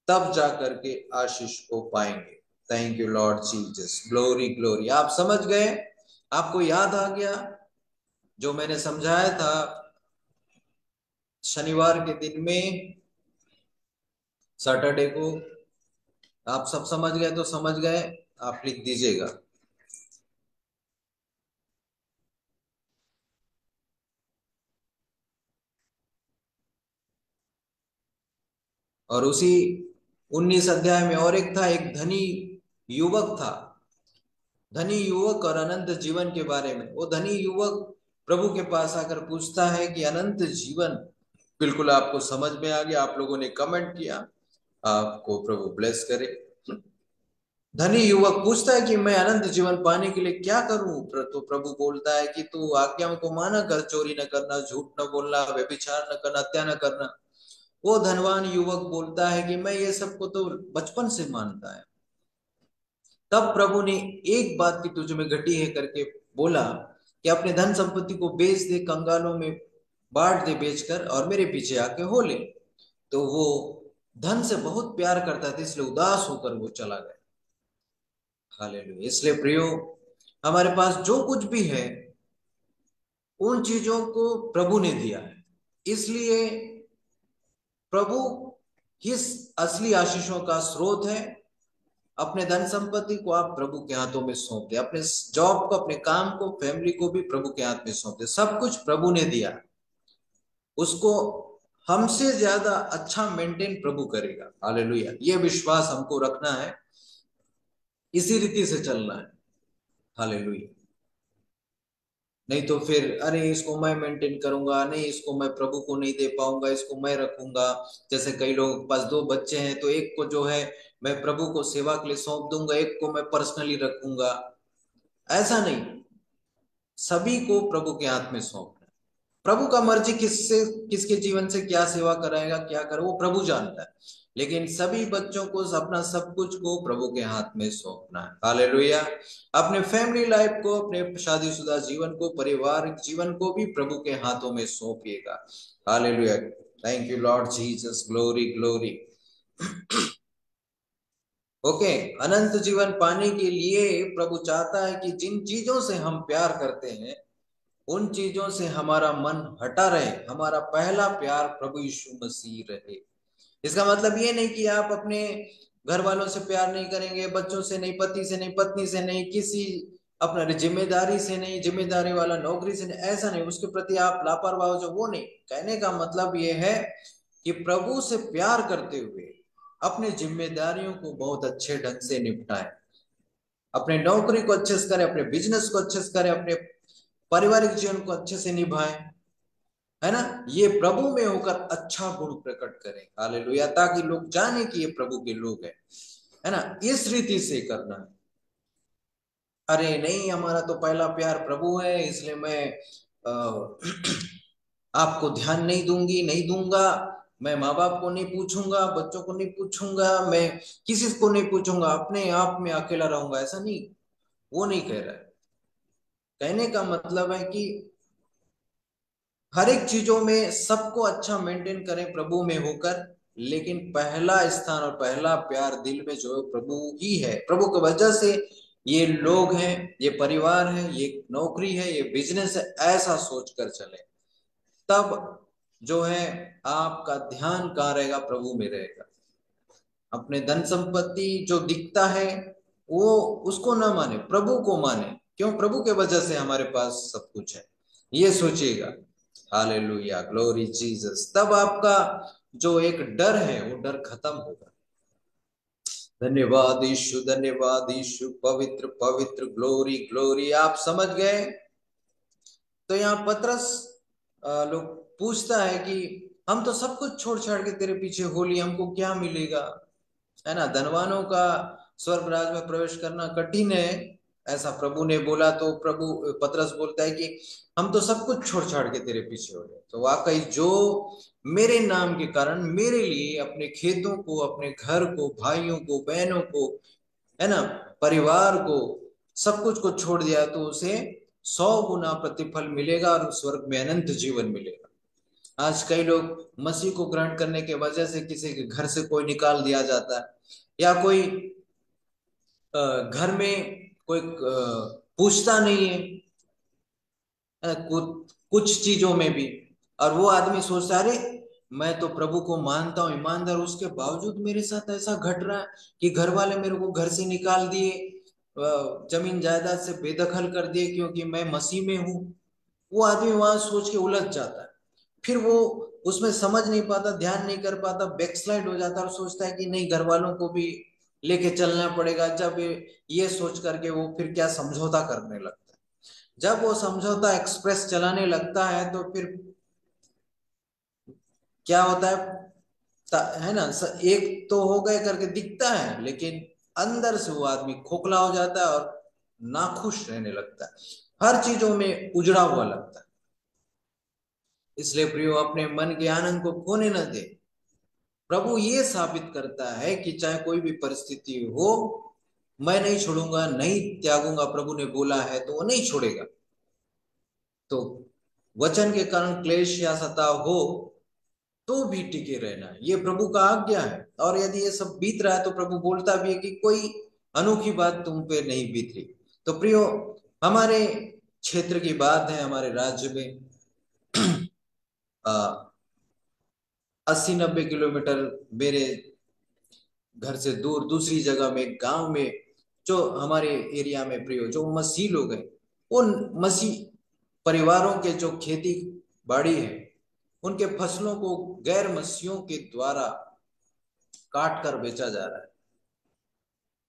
तब जाकर के आशीष को पाएंगे। Thank you Lord Jesus. Glory glory. आप समझ गए? आपको याद आ गया जो मैंने समझाया था शनिवार के दिन में, सैटरडे को? आप सब समझ गए तो समझ गए, आप लिख दीजिएगा। और उसी 19 अध्याय में और एक था, एक धनी युवक था। धनी युवक और अनंत जीवन के बारे में। वो धनी युवक प्रभु के पास आकर पूछता है कि अनंत जीवन, बिल्कुल आपको समझ में आ गया, आप लोगों ने कमेंट किया, आपको प्रभु ब्लेस करे। धनी युवक पूछता है कि मैं अनंत जीवन पाने के लिए क्या करूं? तो प्रभु बोलता है कि तू आज्ञाओं को माना कर, चोरी न करना, झूठ न बोलना, व्यभिचार न करना, हत्या न करना। वो धनवान युवक बोलता है कि मैं ये सबको तो बचपन से मानता है। तब प्रभु ने एक बात की तुझ में घटी है करके बोला कि अपने धन संपत्ति को बेच दे, कंगालों में बांट दे बेचकर, और मेरे पीछे आके हो ले। तो वो धन से बहुत प्यार करता था, इसलिए उदास होकर वो चला गया। हालेलुया। इसलिए प्रियो, हमारे पास जो कुछ भी है उन चीजों को प्रभु ने दिया है, इसलिए प्रभु किस असली आशीषों का स्रोत है। अपने धन संपत्ति को आप प्रभु के हाथों में सौंप दे, अपने जॉब को, अपने काम को, फैमिली को भी प्रभु के हाथ में सौंप दे। सब कुछ प्रभु ने दिया, उसको हमसे ज्यादा अच्छा मेंटेन प्रभु करेगा। हालेलुया। ये विश्वास हमको रखना है, इसी रीति से चलना है। हालेलुया। नहीं तो फिर अरे इसको मैं मेंटेन करूंगा, नहीं इसको मैं प्रभु को नहीं दे पाऊंगा, इसको मैं रखूंगा। जैसे कई लोगों के पास दो बच्चे हैं, तो एक को जो है मैं प्रभु को सेवा के लिए सौंप दूंगा, एक को मैं पर्सनली रखूंगा। ऐसा नहीं, सभी को प्रभु के हाथ में सौंपना है। प्रभु का मर्जी किससे, किसके जीवन से क्या सेवा कराएगा, क्या करे, वो प्रभु जानता है। लेकिन सभी बच्चों को अपना सब कुछ को प्रभु के हाथ में सौंपना है। हालेलुया। अपने फैमिली लाइफ को, अपने शादीशुदा जीवन को, पारिवारिक जीवन को भी प्रभु के हाथों में सौंपिएगा। Hallelujah. Thank you Lord Jesus, glory glory. Okay, अनंत जीवन पाने के लिए प्रभु चाहता है कि जिन चीजों से हम प्यार करते हैं उन चीजों से हमारा मन हटा रहे, हमारा पहला प्यार प्रभु यीशु मसीह रहे। इसका मतलब ये नहीं कि आप अपने घर वालों से प्यार नहीं करेंगे, बच्चों से नहीं, पति से नहीं, पत्नी से नहीं, किसी अपना जिम्मेदारी से नहीं, जिम्मेदारी वाला नौकरी से नहीं, ऐसा नहीं, उसके प्रति आप लापरवाह हो जाओ, वो नहीं। कहने का मतलब ये है कि प्रभु से प्यार करते हुए अपने जिम्मेदारियों को बहुत अच्छे ढंग से निपटाएं, अपने नौकरी को अच्छे से करें, अपने बिजनेस को अच्छे से करें, अपने पारिवारिक जीवन को अच्छे से निभाएं, है ना। ये प्रभु में होकर अच्छा गुण प्रकट करें। हालेलुया। ताकि लोग जाने कि ये प्रभु के लोग हैं, है ना। इस रीति से करना है। अरे नहीं, हमारा तो पहला प्यार प्रभु है, इसलिए मैं आपको ध्यान नहीं दूंगी, नहीं दूंगा, मैं माँ बाप को नहीं पूछूंगा, बच्चों को नहीं पूछूंगा, मैं किसी को नहीं पूछूंगा, अपने आप में अकेला रहूंगा, ऐसा नहीं, वो नहीं कह रहा है। कहने का मतलब है कि हर एक चीजों में सबको अच्छा मेंटेन करें प्रभु में होकर, लेकिन पहला स्थान और पहला प्यार दिल में जो प्रभु ही है, प्रभु की वजह से ये लोग हैं, ये परिवार है, ये नौकरी है, ये बिजनेस है, ऐसा सोच कर चले। तब जो है आपका ध्यान कहाँ रहेगा? प्रभु में रहेगा। अपने धन संपत्ति जो दिखता है वो उसको ना माने, प्रभु को माने। क्यों? प्रभु के वजह से हमारे पास सब कुछ है, ये सोचिएगा। Hallelujah, glory Jesus. तब आपका जो एक डर है वो डर खत्म होगा। धन्यवाद यीशु, धन्यवाद यीशु, पवित्र पवित्र, ग्लोरी ग्लोरी। आप समझ गए? तो यहाँ पतरस लोग पूछता है कि हम तो सब कुछ छोड़ छाड़ के तेरे पीछे हो लिए, हमको क्या मिलेगा, है ना। धनवानों का स्वर्ग राज में प्रवेश करना कठिन है, ऐसा प्रभु ने बोला। तो प्रभु पतरस बोलता है कि हम तो सब कुछ छोड़ छाड़ के तेरे पीछे हो गए। तो वाकई जो मेरे नाम के कारण मेरे लिए अपने खेतों को, अपने घर को, भाइयों को, बहनों को, है ना, परिवार को, सब कुछ को छोड़ दिया, तो उसे 100 गुना प्रतिफल मिलेगा और स्वर्ग में अनंत जीवन मिलेगा। आज कई लोग मसीह को ग्रहण करने के वजह से किसी के घर से कोई निकाल दिया जाता है, या कोई घर में कोई पूछता नहीं है, कुछ चीजों में भी। और वो आदमी सोचता है अरे मैं तो प्रभु को मानता हूँ, ईमानदार, उसके बावजूद मेरे साथ ऐसा घट रहा है कि घर वाले मेरे को घर से निकाल दिए, जमीन जायदाद से बेदखल कर दिए क्योंकि मैं मसीह में हूँ। वो आदमी वहां सोच के उलझ जाता है, फिर वो उसमें समझ नहीं पाता, ध्यान नहीं कर पाता, बैकस्लाइड हो जाता है और सोचता है कि नहीं घर वालों को भी लेके चलना पड़ेगा। जब ये सोच करके वो फिर क्या समझौता करने लगता है। जब वो समझौता एक्सप्रेस चलाने लगता है तो फिर क्या होता है, है ना, एक तो हो गए करके दिखता है, लेकिन अंदर से वो आदमी खोखला हो जाता है और नाखुश रहने लगता है, हर चीजों में उजड़ा हुआ लगता है। इसलिए प्रियो, अपने मन के आनंद को खोने न दे। प्रभु ये साबित करता है कि चाहे कोई भी परिस्थिति हो, मैं नहीं छोड़ूंगा, नहीं त्यागूंगा। प्रभु ने बोला है तो वो नहीं छोड़ेगा। तो वचन के कारण क्लेश या सताव हो तो भी टिके रहना, ये प्रभु का आज्ञा है। और यदि ये सब बीत रहा है तो प्रभु बोलता भी है कि कोई अनोखी बात तुम पे नहीं बीत रही। तो प्रियो, हमारे क्षेत्र की बात है, हमारे राज्य में 80-90 किलोमीटर मेरे घर से दूर दूसरी जगह में, गांव में, जो हमारे एरिया में प्रियो जो मसीह लोग हैं, उन मसीह परिवारों के जो खेती बाड़ी है, उनके फसलों को गैर मसीहों के द्वारा काट कर बेचा जा रहा है।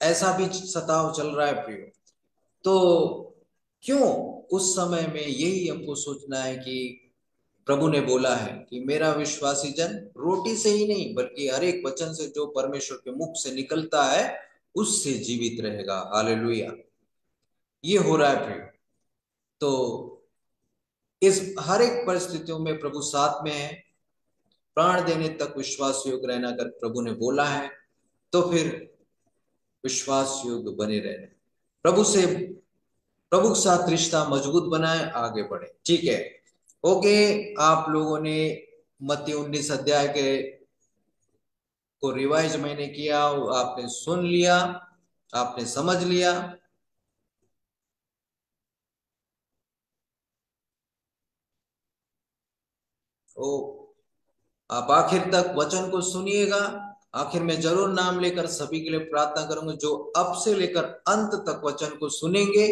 ऐसा भी सताव चल रहा है प्रियो। तो क्यों उस समय में यही हमको सोचना है कि प्रभु ने बोला है कि मेरा विश्वासी जन रोटी से ही नहीं बल्कि हर एक वचन से जो परमेश्वर के मुख से निकलता है उससे जीवित रहेगा। हालेलुया। ये हो रहा है प्रियो। तो इस हर एक परिस्थितियों में प्रभु साथ में है। प्राण देने तक विश्वास योग्य रहना कर प्रभु ने बोला है, तो फिर विश्वास योग्य बने रहने, प्रभु से, प्रभु के साथ रिश्ता मजबूत बनाए, आगे बढ़े। ठीक है, ओके। आप लोगों ने मत्ती 19 अध्याय के को रिवाइज मैंने किया, आपने सुन लिया, आपने समझ लिया। ओ, आप आखिर तक वचन को सुनिएगा। आखिर में जरूर नाम लेकर सभी के लिए प्रार्थना करूंगा जो अब से लेकर अंत तक वचन को सुनेंगे,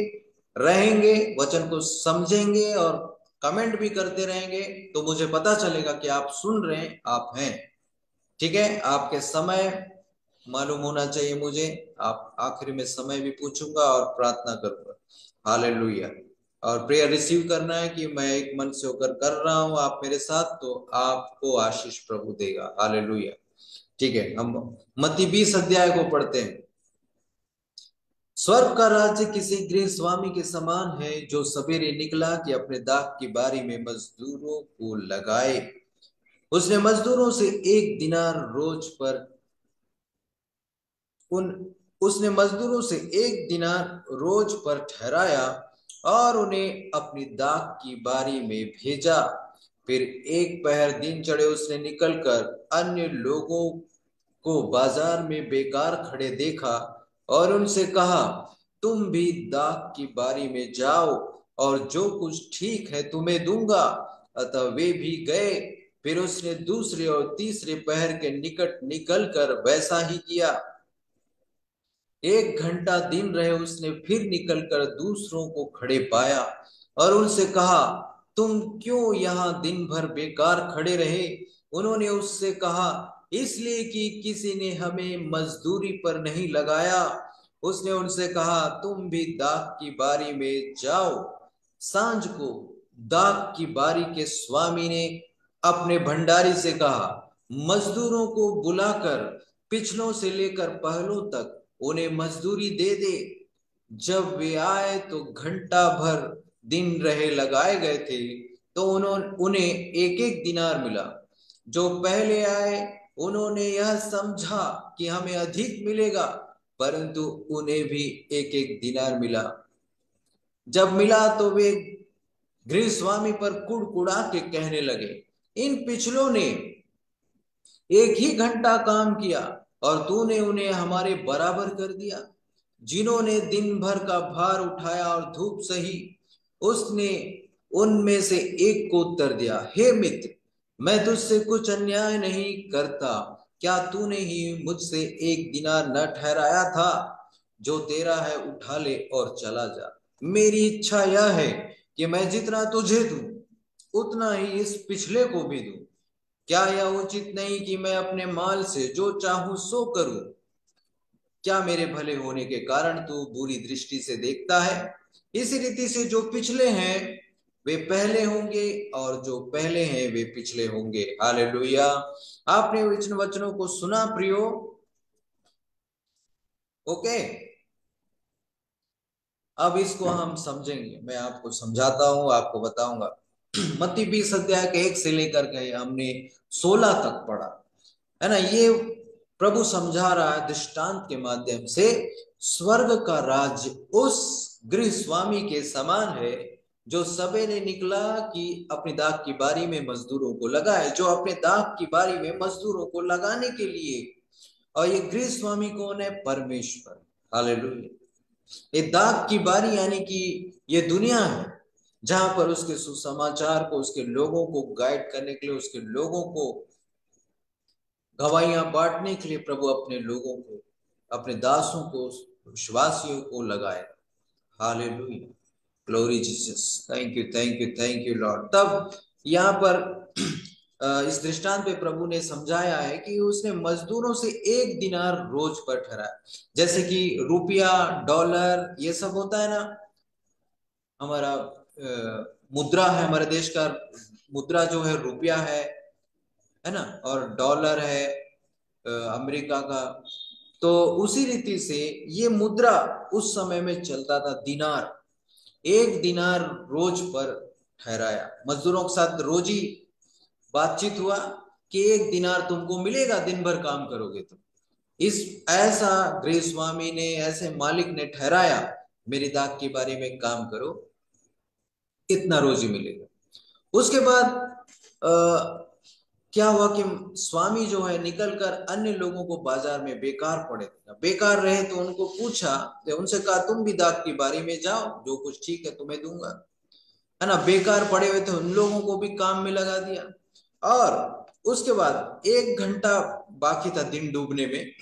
रहेंगे, वचन को समझेंगे और कमेंट भी करते रहेंगे, तो मुझे पता चलेगा कि आप सुन रहे हैं, आप हैं। ठीक है, आपके समय मालूम होना चाहिए मुझे। आप आखिर में समय भी पूछूंगा और प्रार्थना करूंगा। हालेलुया। और प्रेयर रिसीव करना है कि मैं एक मन से होकर कर रहा हूं आप मेरे साथ, तो आपको आशीष प्रभु देगा। हालेलुया। ठीक है, हम मत्ती 20 अध्याय को पढ़ते हैं। स्वर्ग का राज्य किसी गृह स्वामी के समान है जो सवेरे निकला कि अपने दाख की बारी में मजदूरों को लगाए। उसने मजदूरों से 1 दिनार उन उसने मजदूरों से 1 दिनार रोज पर ठहराया और उन्हें अपनी दाख की बारी में भेजा। फिर एक पहर दिन चढ़े उसने निकलकर अन्य लोगों को बाजार में बेकार खड़े देखा और उनसे कहा, तुम भी दाख की बारी में जाओ और जो कुछ ठीक है तुम्हें दूंगा। अतः वे भी गए। फिर उसने दूसरे और तीसरे पहर के निकट निकलकर वैसा ही किया। 1 घंटा दिन रहे उसने फिर निकलकर दूसरों को खड़े पाया और उनसे कहा, तुम क्यों यहाँ दिन भर बेकार खड़े रहे? उन्होंने उससे कहा, इसलिए कि किसी ने हमें मजदूरी पर नहीं लगाया। उसने उनसे कहा, तुम भी दाख की बारी में जाओ। सांझ को दाख की बारी के स्वामी ने अपने भंडारी से कहा, मजदूरों को बुलाकर पिछलों से लेकर पहलों तक उन्हें मजदूरी दे दे। जब वे आए तो घंटा भर दिन रहे लगाए गए थे, तो उन्हें 1-1 दिनार मिला। जो पहले आए उन्होंने यह समझा कि हमें अधिक मिलेगा, परंतु उन्हें भी 1-1 दिनार मिला। जब मिला तो वे गृह स्वामी पर कुड़कुड़ा के कहने लगे, इन पिछलों ने 1 ही घंटा काम किया और तूने उन्हें हमारे बराबर कर दिया, जिन्होंने दिन भर का भार उठाया और धूप सही। उसने उनमें से एक को उत्तर दिया, हे मित्र, मैं तुझसे कुछ अन्याय नहीं करता। क्या तूने ही मुझसे 1 दिनार न ठहराया था? जो तेरा है उठा ले और चला जा। मेरी इच्छा यह है कि मैं जितना तुझे दूं उतना ही इस पिछले को भी दूं। क्या यह उचित नहीं कि मैं अपने माल से जो चाहूं सो करूं? क्या मेरे भले होने के कारण तू बुरी दृष्टि से देखता है? इसी रीति से जो पिछले हैं वे पहले होंगे, और जो पहले हैं वे पिछले होंगे। हालेलुया। आपने इन वचनों को सुना प्रियो? ओके, अब इसको हम समझेंगे। मैं आपको समझाता हूं, आपको बताऊंगा। मत्ती 20 अध्याय के 1 से लेकर के हमने 16 तक पढ़ा, है ना। ये प्रभु समझा रहा है दृष्टांत के माध्यम से, स्वर्ग का राज्य उस गृह स्वामी के समान है जो सवेरे निकला कि अपनी दाख की बारी में मजदूरों को लगाए। जो अपने दाख की बारी में मजदूरों को लगाने के लिए, और ये गृह स्वामी कौन है? परमेश्वर। हालेलुया। ये दाग की बारी यानी कि ये दुनिया है जहां पर उसके सुसमाचार को, उसके लोगों को गाइड करने के लिए, उसके लोगों को गवाहियां बांटने के लिए प्रभु अपने लोगों को, अपने दासों को, विश्वासियों को लगाए। Hallelujah. Glory Jesus. Thank you, thank you, thank you Lord. तब यहाँ पर इस दृष्टांत पे प्रभु ने समझाया है कि उसने मजदूरों से 1 दिनार रोज पर ठहराया। जैसे कि रुपया, डॉलर, ये सब होता है ना, हमारा मुद्रा है, हमारे देश का मुद्रा जो है रुपया है ना, और डॉलर है अमेरिका का। तो उसी रीति से ये मुद्रा उस समय में चलता था, दिनार। 1 दिनार रोज पर ठहराया। मजदूरों के साथ रोजी बातचीत हुआ कि 1 दिनार तुमको मिलेगा, दिन भर काम करोगे तो। इस ऐसा गृह स्वामी ने, ऐसे मालिक ने ठहराया, मेरी दाख के बारे में काम करो, इतना रोजी मिलेगा। उसके बाद क्या हुआ कि स्वामी जो है निकल कर अन्य लोगों को, बाजार में बेकार पड़े थे, बेकार रहे तो उनको पूछा, तो उनसे कहा तुम भी दाख की बारी में जाओ, जो कुछ ठीक है तुम्हें दूंगा, है ना। बेकार पड़े हुए थे उन लोगों को भी काम में लगा दिया। और उसके बाद 1 घंटा बाकी था दिन डूबने में,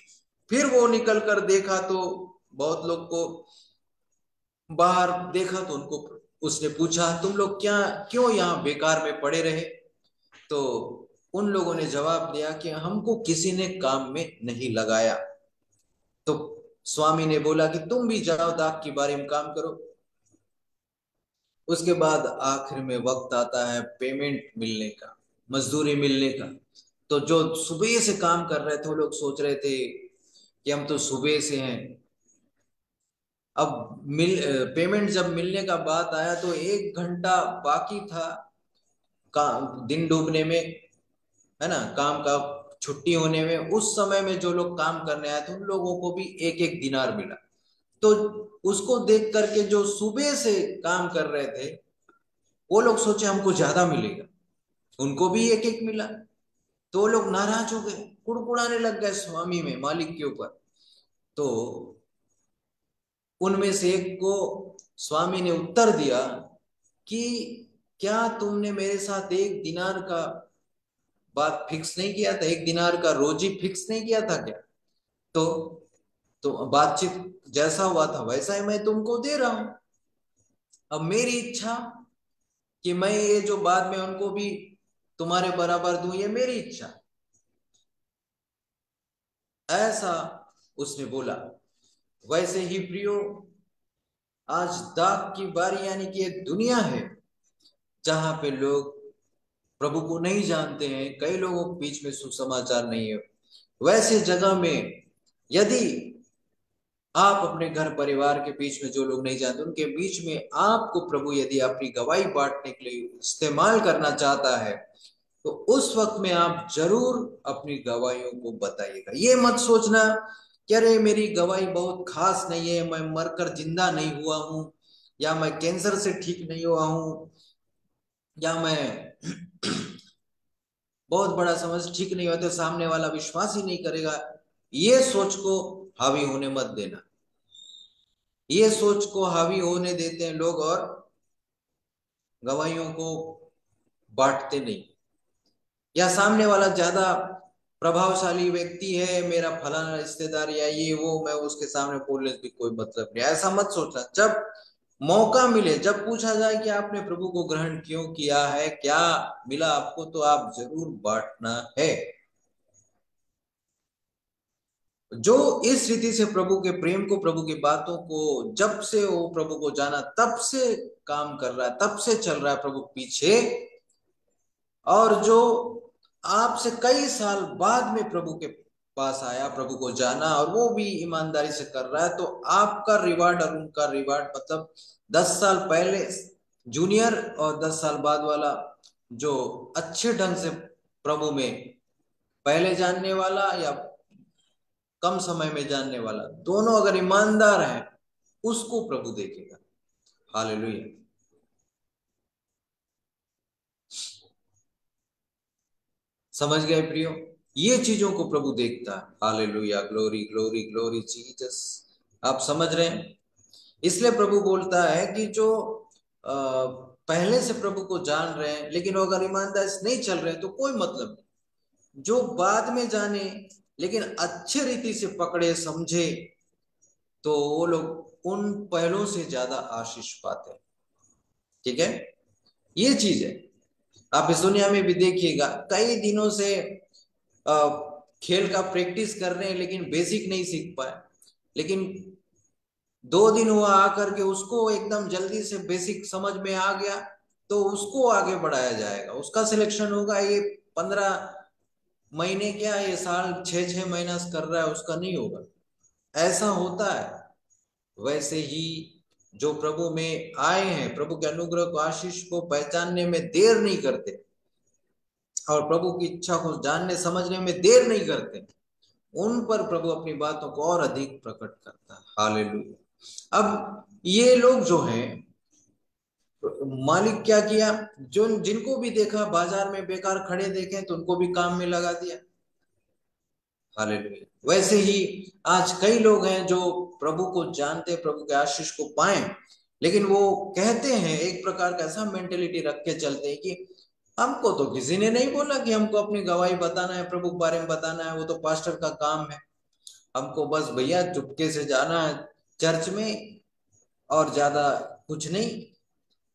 फिर वो निकल कर देखा तो बहुत लोग को बाहर देखा, तो उनको उसने पूछा तुम लोग क्या, क्यों यहाँ बेकार में पड़े रहे? तो उन लोगों ने जवाब दिया कि हमको किसी ने काम में नहीं लगाया। तो स्वामी ने बोला कि तुम भी जाओ, दाख की बारी में काम करो। उसके बाद आखिर में वक्त आता है पेमेंट मिलने का, मजदूरी मिलने का। तो जो सुबह से काम कर रहे थे वो लोग सोच रहे थे कि हम तो सुबह से हैं। अब पेमेंट जब मिलने का बात आया तो 1 घंटा बाकी था दिन डूबने में, है ना, काम का छुट्टी होने में। उस समय में जो लोग काम करने आए थे उन लोगों को भी 1-1 दिनार मिला। तो उसको देख करके जो सुबह से काम कर रहे थे वो लोग सोचे हमको ज्यादा मिलेगा, उनको भी 1-1 मिला। तो वो लोग नाराज हो गए, कुड़कुड़ाने लग गए स्वामी में, मालिक के ऊपर। तो उनमें से एक को स्वामी ने उत्तर दिया कि क्या तुमने मेरे साथ 1 दिनार का बात फिक्स नहीं किया था? 1 दिनार का रोजी फिक्स नहीं किया था क्या? तो बातचीत जैसा हुआ था वैसा ही मैं तुमको दे रहा हूं। अब मेरी इच्छा कि मैं ये जो बाद में उनको भी तुम्हारे बराबर दूं, ये मेरी इच्छा, ऐसा उसने बोला। वैसे ही प्रियो, आज दाग की बारी यानी कि एक दुनिया है जहां पे लोग प्रभु को नहीं जानते हैं, कई लोगों के बीच में सुसमाचार नहीं है। वैसे जगह में यदि आप अपने घर परिवार के बीच में जो लोग नहीं जानते उनके बीच में आपको प्रभु यदि अपनी गवाही बांटने के लिए इस्तेमाल करना चाहता है, तो उस वक्त में आप जरूर अपनी गवाहियों को बताइएगा। ये मत सोचना कि अरे मेरी गवाही बहुत खास नहीं है, मैं मरकर जिंदा नहीं हुआ हूं, या मैं कैंसर से ठीक नहीं हुआ हूं, या मैं बहुत बड़ा समस्या ठीक नहीं हुआ तो सामने वाला विश्वास ही नहीं करेगा। ये सोच को हावी होने मत देना। ये सोच को हावी होने देते हैं लोग और गवाहियों को बांटते नहीं। या सामने वाला ज्यादा प्रभावशाली व्यक्ति है, मेरा फलाना रिश्तेदार या ये वो, मैं उसके सामने बोलने से भी कोई मतलब नहीं, ऐसा मत सोचना। जब मौका मिले, जब पूछा जाए कि आपने प्रभु को ग्रहण क्यों किया है, क्या मिला आपको, तो आप जरूर बांटना है। जो इस रीति से प्रभु के प्रेम को, प्रभु की बातों को, जब से वो प्रभु को जाना तब से काम कर रहा है, तब से चल रहा है प्रभु पीछे, और जो आपसे कई साल बाद में प्रभु के पास आया, प्रभु को जाना, और वो भी ईमानदारी से कर रहा है, तो आपका रिवार्ड और उनका रिवार्ड, मतलब 10 साल पहले जूनियर और 10 साल बाद वाला, जो अच्छे ढंग से प्रभु में पहले जानने वाला या कम समय में जानने वाला, दोनों अगर ईमानदार हैं, उसको प्रभु देखेगा। हालेलुया। समझ गए प्रियो? ये चीजों को प्रभु देखता है। Hallelujah, glory glory glory Jesus. आप समझ रहे हैं? इसलिए प्रभु बोलता है कि जो पहले से प्रभु को जान रहे हैं लेकिन वो अगर ईमानदारी से नहीं चल रहे हैं तो कोई मतलब नहीं। जो बाद में जाने लेकिन अच्छे रीति से पकड़े समझे, तो वो लोग उन पहलों से ज्यादा आशीष पाते हैं। ठीक है, ये चीज है। आप इस दुनिया में भी देखिएगा, कई दिनों से खेल का प्रैक्टिस कर रहे हैं लेकिन बेसिक नहीं सीख पाए, लेकिन 2 दिन हुआ आकर के उसको एकदम जल्दी से बेसिक समझ में आ गया, तो उसको आगे बढ़ाया जाएगा, उसका सिलेक्शन होगा। ये 15 महीने क्या, ये साल 6-6 महीना से कर रहा है, उसका नहीं होगा। ऐसा होता है। वैसे ही जो प्रभु में आए हैं, प्रभु के अनुग्रह को, आशीष को पहचानने में देर नहीं करते और प्रभु की इच्छा को जानने समझने में देर नहीं करते, उन पर प्रभु अपनी बातों को और अधिक प्रकट करता है। हालेलुया। अब ये लोग जो हैं, मालिक क्या किया, जो जिनको भी देखा बाजार में बेकार खड़े देखे तो उनको भी काम में लगा दिया। हालेलुया। वैसे ही आज कई लोग हैं जो प्रभु को जानते, प्रभु के आशीष को पाए, लेकिन वो कहते हैं, एक प्रकार का ऐसा मेंटेलिटी रख के चलते हैं कि हमको तो किसी ने नहीं बोला कि हमको अपनी गवाही बताना है, प्रभु के बारे में बताना है, वो तो पास्टर का काम है। हमको बस भैया चुपके से जाना है चर्च में, और ज्यादा कुछ नहीं,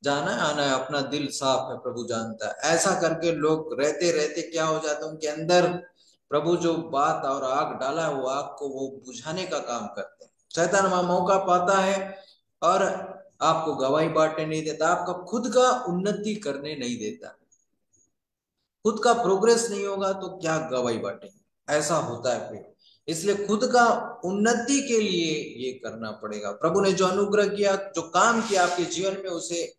जाना है आना है, अपना दिल साफ है, प्रभु जानता है। ऐसा करके लोग रहते रहते क्या हो जाता है, उनके अंदर प्रभु जो बात और आग डाला है, वो आग को वो बुझाने का काम करते हैं। शैतान वहां मौका पाता है और आपको गवाही बांटने नहीं देता, आपका खुद का उन्नति करने नहीं देता। खुद का प्रोग्रेस नहीं होगा तो क्या गवाही बांटेंगे? ऐसा होता है फिर। इसलिए खुद का उन्नति के लिए ये करना पड़ेगा। प्रभु ने जो अनुग्रह किया, जो काम किया आपके जीवन में, उसे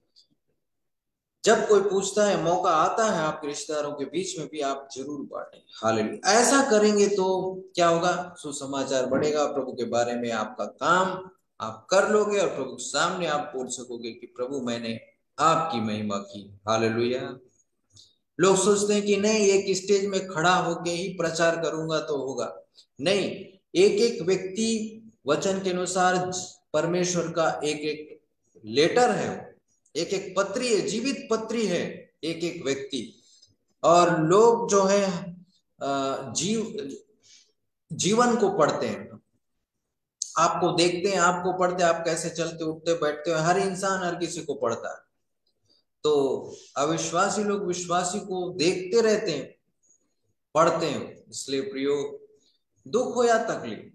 जब कोई पूछता है, मौका आता है आपके रिश्तेदारों के बीच में भी, आप जरूर बांटें। हालेलुया। ऐसा करेंगे तो क्या होगा, सुसमाचार बढ़ेगा प्रभु के बारे में, आपका काम आप कर लोगे और प्रभु के सामने आप बोल सकोगे कि प्रभु मैंने आपकी महिमा की। हालेलुया। लोग सोचते हैं कि नहीं, एक स्टेज में खड़ा होके ही प्रचार करूंगा तो होगा। नहीं, एक एक व्यक्ति वचन के अनुसार परमेश्वर का एक एक लेटर है, एक एक पत्री है, जीवित पत्री है, एक एक व्यक्ति। और लोग जो है जीवन को पढ़ते हैं, आपको देखते हैं, आपको पढ़ते हैं, आप कैसे चलते उठते बैठते हो। हर इंसान हर किसी को पढ़ता है। तो अविश्वासी लोग विश्वासी को देखते रहते हैं, पढ़ते हैं। इसलिए प्रियो, दुख हो या तकलीफ,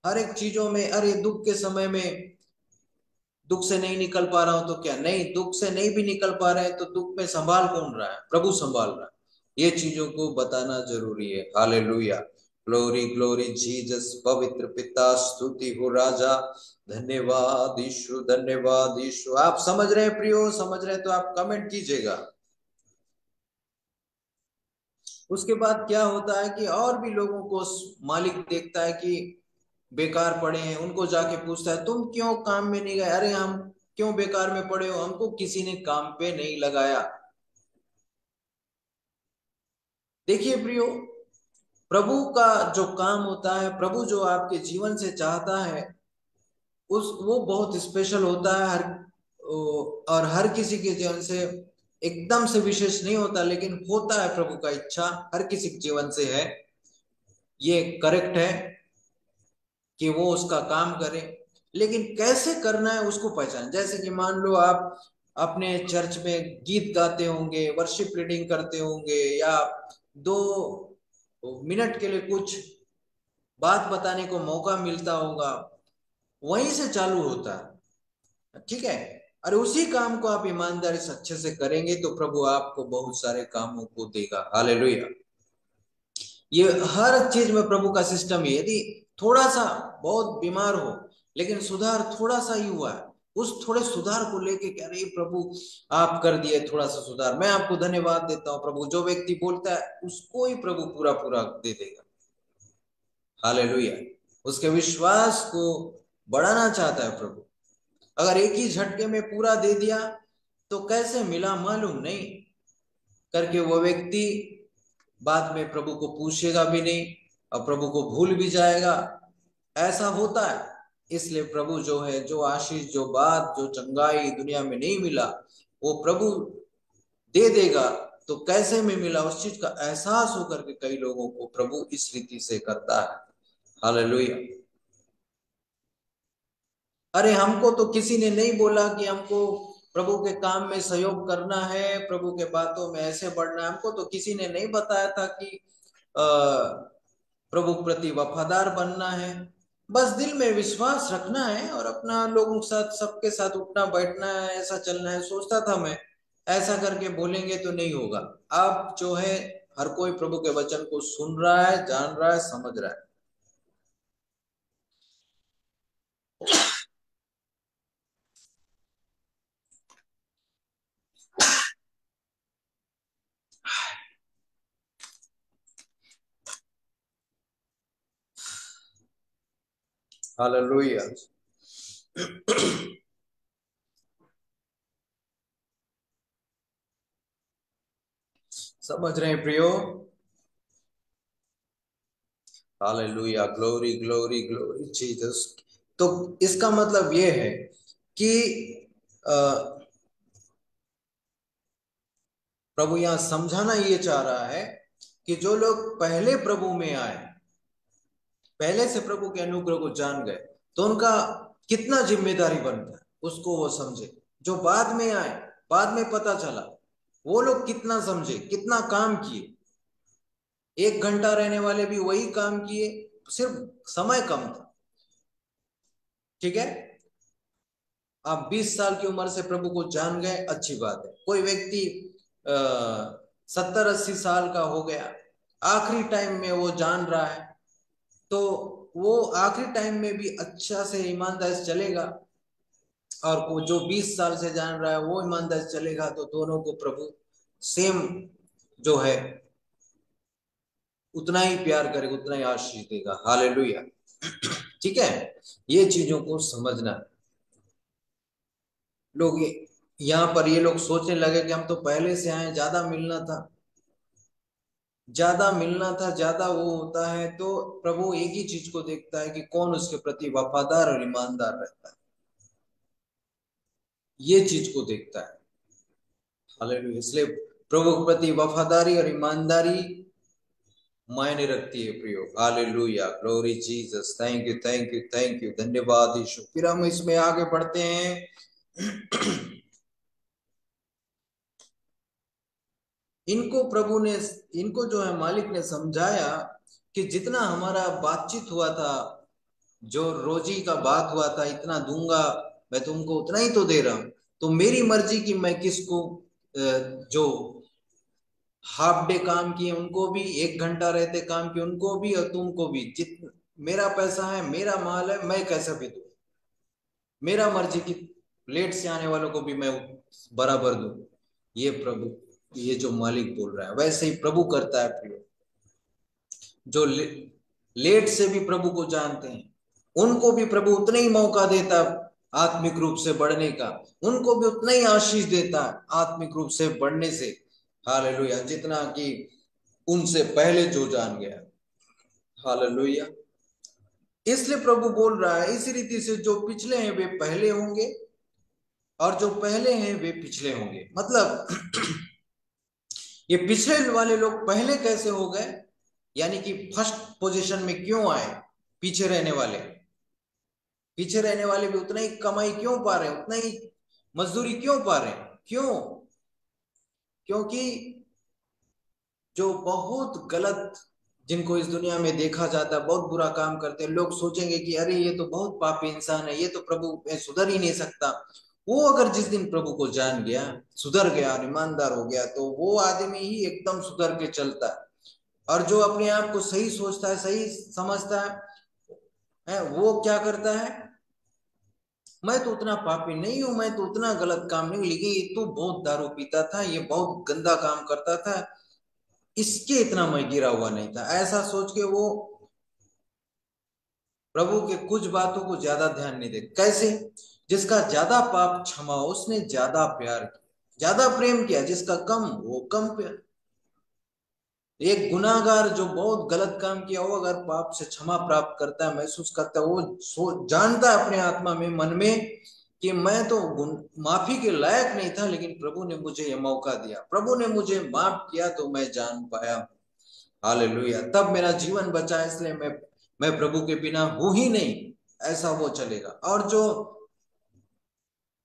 हर एक चीजों में, अरे दुख के समय में दुख से नहीं निकल पा रहा हूं तो क्या, नहीं, दुख से नहीं भी निकल पा रहे हैं तो दुख में संभाल कौन रहा है? प्रभु संभाल रहा है। ये चीजों को बताना जरूरी है। Hallelujah, glory glory Jesus. पवित्र पिता, स्तुति हो राजा, धन्यवाद ईशु, धन्यवाद ईशु। आप समझ रहे हैं प्रियो? समझ रहे हैं तो आप कमेंट कीजिएगा। उसके बाद क्या होता है कि और भी लोगों को मालिक देखता है कि बेकार पड़े हैं, उनको जाके पूछता है, तुम क्यों काम में नहीं गए? अरे हम क्यों बेकार में पड़े हो? हमको किसी ने काम पे नहीं लगाया। देखिए प्रियो, प्रभु का जो काम होता है, प्रभु जो आपके जीवन से चाहता है, उस वो बहुत स्पेशल होता है। और हर किसी के जीवन से एकदम से विशेष नहीं होता, लेकिन होता है। प्रभु का इच्छा हर किसी के जीवन से है, ये करेक्ट है कि वो उसका काम करे, लेकिन कैसे करना है उसको पहचान। जैसे कि मान लो आप अपने चर्च में गीत गाते होंगे, वर्शिप लीडिंग करते होंगे, या 2 मिनट के लिए कुछ बात बताने को मौका मिलता होगा, वहीं से चालू होता है। ठीक है, और उसी काम को आप ईमानदारी से अच्छे से करेंगे तो प्रभु आपको बहुत सारे कामों को देगा। हालेलुया। ये हर चीज में प्रभु का सिस्टम है। यदि थोड़ा सा बहुत बीमार हो लेकिन सुधार थोड़ा सा ही हुआ है, उस थोड़े सुधार को लेके कह रहे प्रभु आप कर दिए थोड़ा सा सुधार, मैं आपको धन्यवाद देता हूं प्रभु। जो व्यक्ति बोलता है उसको ही प्रभु पूरा पूरा दे देगा। हालेलुया। उसके विश्वास को बढ़ाना चाहता है प्रभु। अगर एक ही झटके में पूरा दे दिया तो कैसे मिला मालूम नहीं करके वो व्यक्ति बाद में प्रभु को पूछेगा भी नहीं और प्रभु को भूल भी जाएगा। ऐसा होता है। इसलिए प्रभु जो है, जो आशीष, जो बात, जो चंगाई दुनिया में नहीं मिला वो प्रभु दे देगा। तो कैसे में मिला उस चीज का एहसास होकर के कई लोगों को प्रभु इस रीति से करता है। हालेलुया। अरे हमको तो किसी ने नहीं बोला कि हमको प्रभु के काम में सहयोग करना है, प्रभु के बातों में ऐसे बढ़ना है। हमको तो किसी ने नहीं बताया था कि प्रभु प्रति वफादार बनना है। बस दिल में विश्वास रखना है और अपना लोगों के साथ, सबके साथ उठना बैठना है, ऐसा चलना है। सोचता था मैं ऐसा करके बोलेंगे तो नहीं होगा। अब जो है हर कोई प्रभु के वचन को सुन रहा है, जान रहा है, समझ रहा है। हालेलुया। समझ रहे हैं प्रियो? Hallelujah, glory glory glory Jesus. तो इसका मतलब ये है कि अ, प्रभु यहां समझाना ये चाह रहा है कि जो लोग पहले प्रभु में आए, पहले से प्रभु के अनुग्रह को जान गए, तो उनका कितना जिम्मेदारी बनता है उसको वो समझे। जो बाद में आए, बाद में पता चला, वो लोग कितना समझे, कितना काम किए। 1 घंटा रहने वाले भी वही काम किए, सिर्फ समय कम था। ठीक है, आप 20 साल की उम्र से प्रभु को जान गए, अच्छी बात है। कोई व्यक्ति 70-80 साल का हो गया, आखिरी टाइम में वो जान रहा है, तो वो आखिरी टाइम में भी अच्छा से ईमानदारी से चलेगा। और वो जो 20 साल से जान रहा है वो ईमानदारी से चलेगा, तो दोनों को प्रभु सेम जो है उतना ही प्यार करेगा, उतना ही आशीष देगा। हालेलुया। ठीक है, ये चीजों को समझना। लोग यहाँ पर ये लोग सोचने लगे कि हम तो पहले से आए, ज्यादा मिलना था, ज्यादा मिलना था, ज्यादा वो होता है। तो प्रभु एक ही चीज को देखता है कि कौन उसके प्रति वफादार और ईमानदार रहता है, ये चीज को देखता है। हालेलुया। इसलिए प्रभु के प्रति वफादारी और ईमानदारी मायने रखती है प्रियो। Hallelujah, glory Jesus. Thank you thank you thank you, धन्यवाद यीशु। फिर हम इसमें आगे बढ़ते हैं। इनको प्रभु ने, इनको जो है मालिक ने समझाया कि जितना हमारा बातचीत हुआ था, जो रोजी का बात हुआ था, इतना दूंगा मैं तुमको, उतना ही तो दे रहा हूं। तो मेरी मर्जी की मैं किसको, जो हाफ डे काम किए उनको भी, 1 घंटा रहते काम किए उनको भी, और तुमको भी, जित मेरा पैसा है, मेरा माल है, मैं कैसा भी दूं, मेरा मर्जी की लेट से आने वालों को भी मैं बराबर दूं। ये प्रभु, ये जो मालिक बोल रहा है वैसे ही प्रभु करता है प्रियो। जो लेट से भी प्रभु को जानते हैं उनको भी प्रभु उतना ही मौका देता है आत्मिक रूप से बढ़ने का, उनको भी उतना ही आशीष देता है आत्मिक रूप से बढ़ने से। हालेलुया, जितना कि उनसे पहले जो जान गया। हालेलुया। इसलिए प्रभु बोल रहा है इसी रीति से, जो पिछले हैं वे पहले होंगे और जो पहले हैं वे पिछले होंगे। मतलब ये पिछले वाले लोग पहले कैसे हो गए, यानी कि फर्स्ट पोजीशन में क्यों आए? पीछे रहने वाले, पीछे रहने वाले भी उतना ही कमाई क्यों पा रहे हैं, उतना ही मजदूरी क्यों पा रहे हैं? क्यों? क्योंकि जो बहुत गलत जिनको इस दुनिया में देखा जाता है बहुत बुरा काम करते हैं, लोग सोचेंगे कि अरे ये तो बहुत पापी इंसान है, ये तो प्रभु में सुधर ही नहीं सकता। वो अगर जिस दिन प्रभु को जान गया, सुधर गया और ईमानदार हो गया, तो वो आदमी ही एकदम सुधर के चलता है। और जो अपने आप को सही सोचता है, सही समझता है, वो क्या करता है, मैं तो उतना पापी नहीं हूं, मैं तो उतना गलत काम नहीं हूं, लेकिन ये तो बहुत दारू पीता था, ये बहुत गंदा काम करता था, इसके इतना मैं गिरा हुआ नहीं था, ऐसा सोच के वो प्रभु के कुछ बातों को ज्यादा ध्यान नहीं दे। कैसे? जिसका ज्यादा पाप क्षमा उसने ज्यादा प्यार किया, ज्यादा प्रेम किया, जिसका कम वो कम प्यार। एक गुनाहगार जो बहुत गलत काम किया हो, अगर पाप से क्षमा प्राप्त करता है, महसूस करता है, वो जानता है अपने आत्मा में, मन में, कि मैं तो माफी के लायक नहीं था, लेकिन प्रभु ने मुझे यह मौका दिया, प्रभु ने मुझे माफ किया, तो मैं जान पाया। हालेलुया, तब मेरा जीवन बचा, इसलिए मैं प्रभु के बिना हूं ही नहीं, ऐसा वो चलेगा। और जो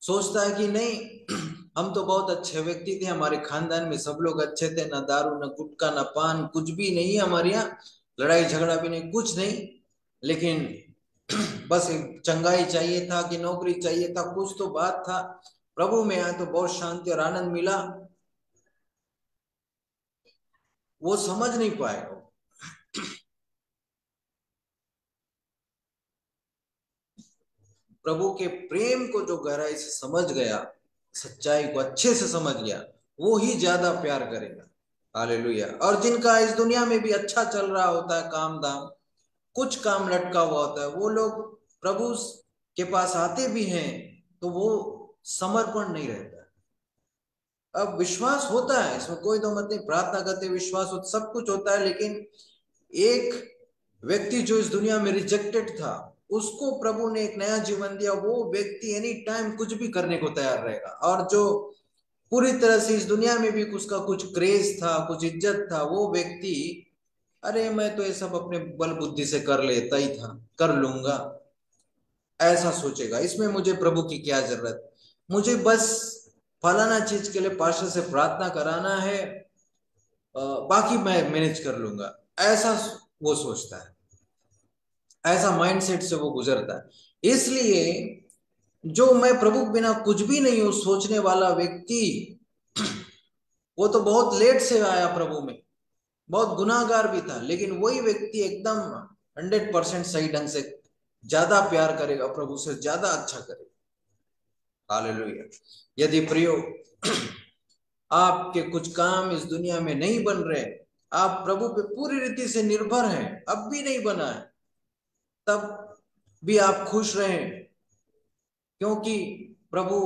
सोचता है कि नहीं हम तो बहुत अच्छे व्यक्ति थे, हमारे खानदान में सब लोग अच्छे थे, ना दारू ना गुटखा ना पान, कुछ भी नहीं हमारे यहाँ, लड़ाई झगड़ा भी नहीं, कुछ नहीं, लेकिन बस एक चंगाई चाहिए था कि नौकरी चाहिए था, कुछ तो बात था, प्रभु में आया तो बहुत शांति और आनंद मिला, वो समझ नहीं पाएगा। प्रभु के प्रेम को जो गहराई से समझ गया, सच्चाई को अच्छे से समझ गया, वो ही ज्यादा प्यार करेगा। हालेलुया। और जिनका इस दुनिया में भी अच्छा चल रहा होता है, काम धाम, कुछ काम लटका हुआ होता है, वो लोग प्रभु के पास आते भी हैं, तो वो समर्पण नहीं रहता। अब विश्वास होता है, इसमें कोई दो मत नहीं, प्रार्थना करते विश्वास होता, सब कुछ होता है, लेकिन एक व्यक्ति जो इस दुनिया में रिजेक्टेड था, उसको प्रभु ने एक नया जीवन दिया, वो व्यक्ति एनी टाइम कुछ भी करने को तैयार रहेगा। और जो पूरी तरह से इस दुनिया में भी उसका कुछ क्रेज था, कुछ इज्जत था, वो व्यक्ति, अरे मैं तो ये सब अपने बल बुद्धि से कर लेता ही था, कर लूंगा, ऐसा सोचेगा। इसमें मुझे प्रभु की क्या जरूरत, मुझे बस फलाना चीज के लिए पास्टर से प्रार्थना कराना है, बाकी मैं मैनेज कर लूंगा, ऐसा वो सोचता है, ऐसा माइंडसेट से वो गुजरता है। इसलिए जो मैं प्रभु के बिना कुछ भी नहीं हूं सोचने वाला व्यक्ति, वो तो बहुत लेट से आया प्रभु में, बहुत गुनाहगार भी था, लेकिन वही व्यक्ति एकदम 100% सही ढंग से ज्यादा प्यार करेगा, प्रभु से ज्यादा अच्छा करेगा। हालेलुया। यदि प्रियो आपके कुछ काम इस दुनिया में नहीं बन रहे, आप प्रभु पे पूरी रीति से निर्भर हैं, अब भी नहीं बना है, तब भी आप खुश रहें, क्योंकि प्रभु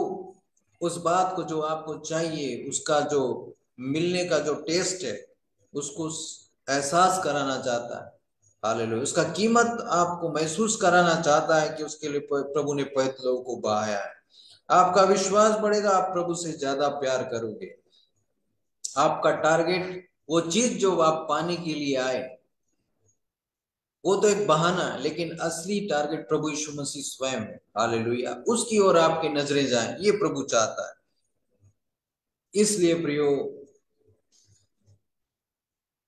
उस बात को जो आपको चाहिए, उसका जो मिलने का जो टेस्ट है, उसको एहसास कराना चाहता है। हालेलुया। उसका कीमत आपको महसूस कराना चाहता है, कि उसके लिए प्रभु ने पवित्र लोगों को बहाया है। आपका विश्वास बढ़ेगा, आप प्रभु से ज्यादा प्यार करोगे। आपका टारगेट, वो चीज जो आप पाने के लिए आए, वो तो एक बहाना है, लेकिन असली टारगेट प्रभु यीशु मसीह स्वयं है। हालेलुया। उसकी ओर आपकी नजरें जाएं, ये प्रभु चाहता है। इसलिए प्रियो,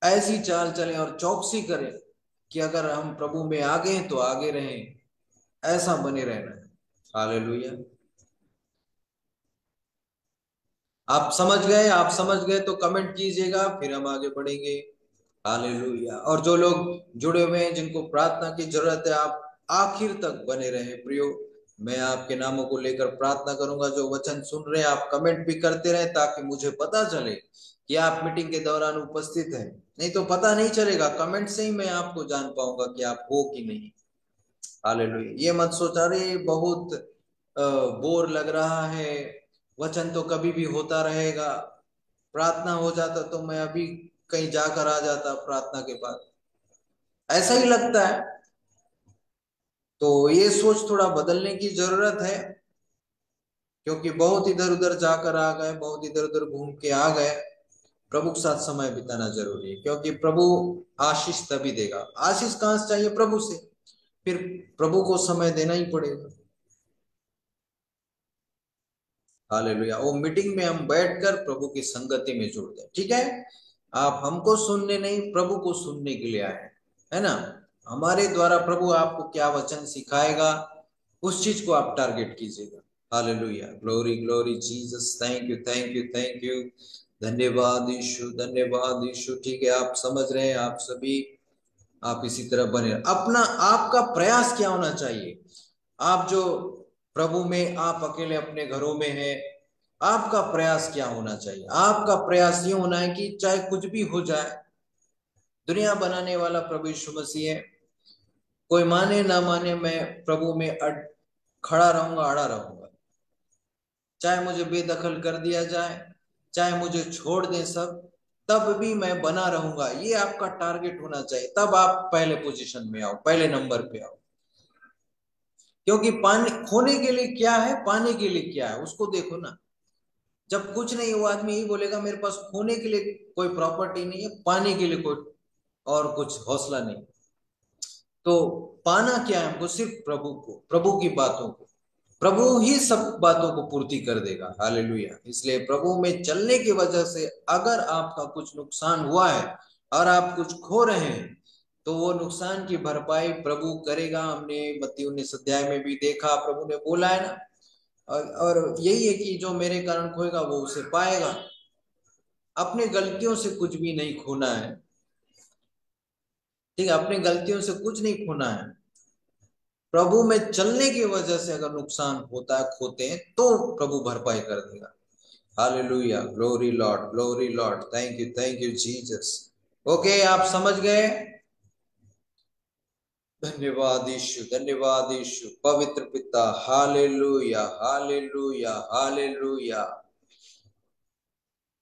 ऐसी चाल चलें और चौकसी करें, कि अगर हम प्रभु में आगे हैं तो आगे रहें, ऐसा बने रहना है। हालेलुया। आप समझ गए? आप समझ गए तो कमेंट कीजिएगा, फिर हम आगे बढ़ेंगे। हालेलुया। और जो लोग जुड़े हुए हैं, जिनको प्रार्थना की जरूरत है, आप आखिर तक बने रहे प्रियो। मैं आपके नामों को लेकर प्रार्थना करूंगा। जो वचन सुन रहे हैं, आप कमेंट भी करते रहे, ताकि मुझे पता चले कि आप मीटिंग के दौरान उपस्थित हैं। नहीं तो पता नहीं चलेगा, कमेंट से ही मैं आपको जान पाऊंगा कि आप हो कि नहीं। हालेलुया। ये मत सोचा रे बहुत बोर लग रहा है, वचन तो कभी भी होता रहेगा, प्रार्थना हो जाता तो मैं अभी कहीं जाकर आ जाता प्रार्थना के बाद, ऐसा ही लगता है। तो ये सोच थोड़ा बदलने की जरूरत है, क्योंकि बहुत इधर उधर जाकर आ गए, बहुत इधर उधर घूम के आ गए। प्रभु के साथ समय बिताना जरूरी है, क्योंकि प्रभु आशीष तभी देगा। आशीष कहां से चाहिए? प्रभु से। फिर प्रभु को समय देना ही पड़ेगा। हालेलुया। वो मीटिंग में हम बैठकर प्रभु की संगति में जुड़ गए, ठीक है। आप हमको सुनने नहीं, प्रभु को सुनने के लिए आए हैं, है ना। हमारे द्वारा प्रभु आपको क्या वचन सिखाएगा, उस चीज को आप टारगेट कीजिएगा। Hallelujah, glory glory Jesus, thank you thank you thank you. धन्यवाद यीशु, धन्यवाद यीशु। ठीक है, आप समझ रहे हैं, आप सभी आप इसी तरह बने अपना आपका प्रयास क्या होना चाहिए। आप जो प्रभु में, आप अकेले अपने घरों में हैं, आपका प्रयास क्या होना चाहिए। आपका प्रयास ये होना है कि चाहे कुछ भी हो जाए, दुनिया बनाने वाला प्रभु यीशु मसीह है, कोई माने ना माने, मैं प्रभु में खड़ा रहूंगा, अड़ा रहूंगा। चाहे मुझे बेदखल कर दिया जाए, चाहे मुझे छोड़ दें सब, तब भी मैं बना रहूंगा। ये आपका टारगेट होना चाहिए, तब आप पहले पोजीशन में आओ, पहले नंबर पे आओ। क्योंकि पाने खोने के लिए क्या है, पाने के लिए क्या है, उसको देखो ना। जब कुछ नहीं, वो आदमी यही बोलेगा मेरे पास खोने के लिए कोई प्रॉपर्टी नहीं है, पाने के लिए कोई और कुछ हौसला नहीं। तो पाना क्या है हमको, सिर्फ प्रभु को, प्रभु की बातों को। प्रभु ही सब बातों को पूर्ति कर देगा। हालेलुया। इसलिए प्रभु में चलने की वजह से अगर आपका कुछ नुकसान हुआ है और आप कुछ खो रहे हैं, तो वो नुकसान की भरपाई प्रभु करेगा। हमने मत्ती 19 अध्याय में भी देखा, प्रभु ने बोला है ना। और यही है कि जो मेरे कारण खोएगा वो उसे पाएगा। अपने गलतियों से कुछ भी नहीं खोना है, ठीक है, अपने गलतियों से कुछ नहीं खोना है। प्रभु में चलने की वजह से अगर नुकसान होता है, खोते हैं, तो प्रभु भरपाई कर देगा। Hallelujah, glory Lord, glory Lord, thank you Jesus. Okay, आप समझ गए। धन्यवाद यीशु, धन्यवाद यीशु, पवित्र पिता। Hallelujah, hallelujah, hallelujah,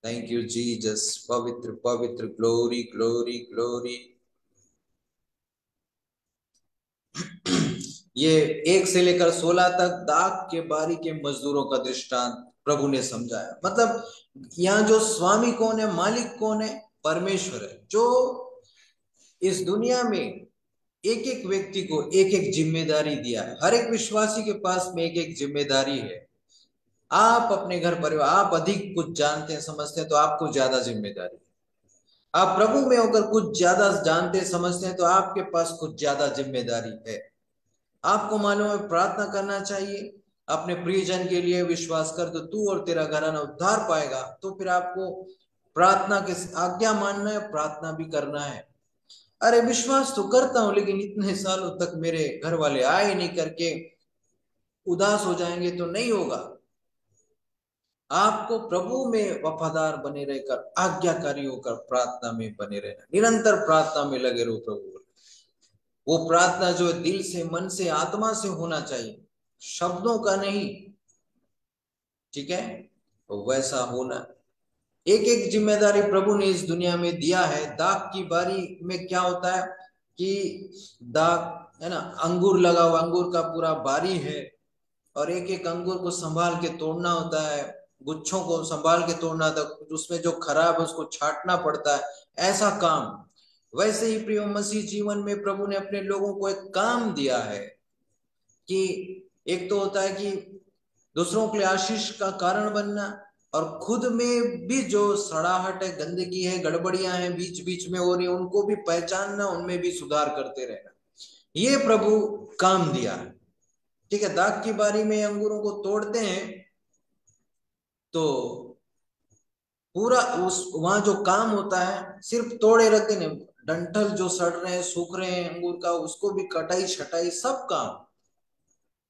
thank you Jesus. पवित्र पवित्र, ग्लोरी ग्लोरी ग्लोरी। ये 1 से लेकर 16 तक दाख के बारी के मजदूरों का दृष्टांत प्रभु ने समझाया। मतलब यहाँ जो स्वामी कौन है, मालिक कौन है, परमेश्वर है, जो इस दुनिया में एक एक व्यक्ति को एक एक जिम्मेदारी दिया है। हर एक विश्वासी के पास में एक एक जिम्मेदारी है। आप अपने घर परिवार, आप अधिक कुछ जानते हैं, समझते हैं, तो आपको ज्यादा जिम्मेदारी है। आप प्रभु में होकर कुछ ज्यादा जानते समझते हैं, तो आपके पास कुछ ज्यादा जिम्मेदारी है। आपको मालूम है प्रार्थना करना चाहिए, अपने प्रियजन के लिए विश्वास कर, तो तू और तेरा घराना उद्धार पाएगा। तो फिर आपको प्रार्थना के आज्ञा मानना है, प्रार्थना भी करना है। अरे विश्वास तो करता हूं, लेकिन इतने सालों तक मेरे घर वाले आए नहीं करके उदास हो जाएंगे, तो नहीं होगा। आपको प्रभु में वफादार बने रहकर, आज्ञाकारी होकर प्रार्थना में बने रहना, निरंतर प्रार्थना में लगे रहो प्रभु। वो प्रार्थना जो है दिल से, मन से, आत्मा से होना चाहिए, शब्दों का नहीं। ठीक है, तो वैसा होना। एक एक जिम्मेदारी प्रभु ने इस दुनिया में दिया है। दाख की बारी में क्या होता है कि दाख है ना, अंगूर लगा हुआ, अंगूर का पूरा बारी है, और एक एक अंगूर को संभाल के तोड़ना होता है, गुच्छों को संभाल के तोड़ना था, उसमें जो खराब है उसको छांटना पड़ता है, ऐसा काम। वैसे ही प्रिय मसीह जीवन में प्रभु ने अपने लोगों को एक काम दिया है कि एक तो होता है कि दूसरों के लिए आशीष का कारण बनना, और खुद में भी जो सड़ाहट है, गंदगी है, गड़बड़ियां हैं बीच बीच में हो रही है, उनको भी पहचानना, उनमें भी सुधार करते रहना, ये प्रभु काम दिया है। ठीक है, दाग की बारी में अंगूरों को तोड़ते हैं, तो पूरा उस वहां जो काम होता है सिर्फ तोड़े रखते नहीं, डंठल जो सड़ रहे हैं, सूख रहे हैं अंगूर का, उसको भी कटाई छटाई सब काम,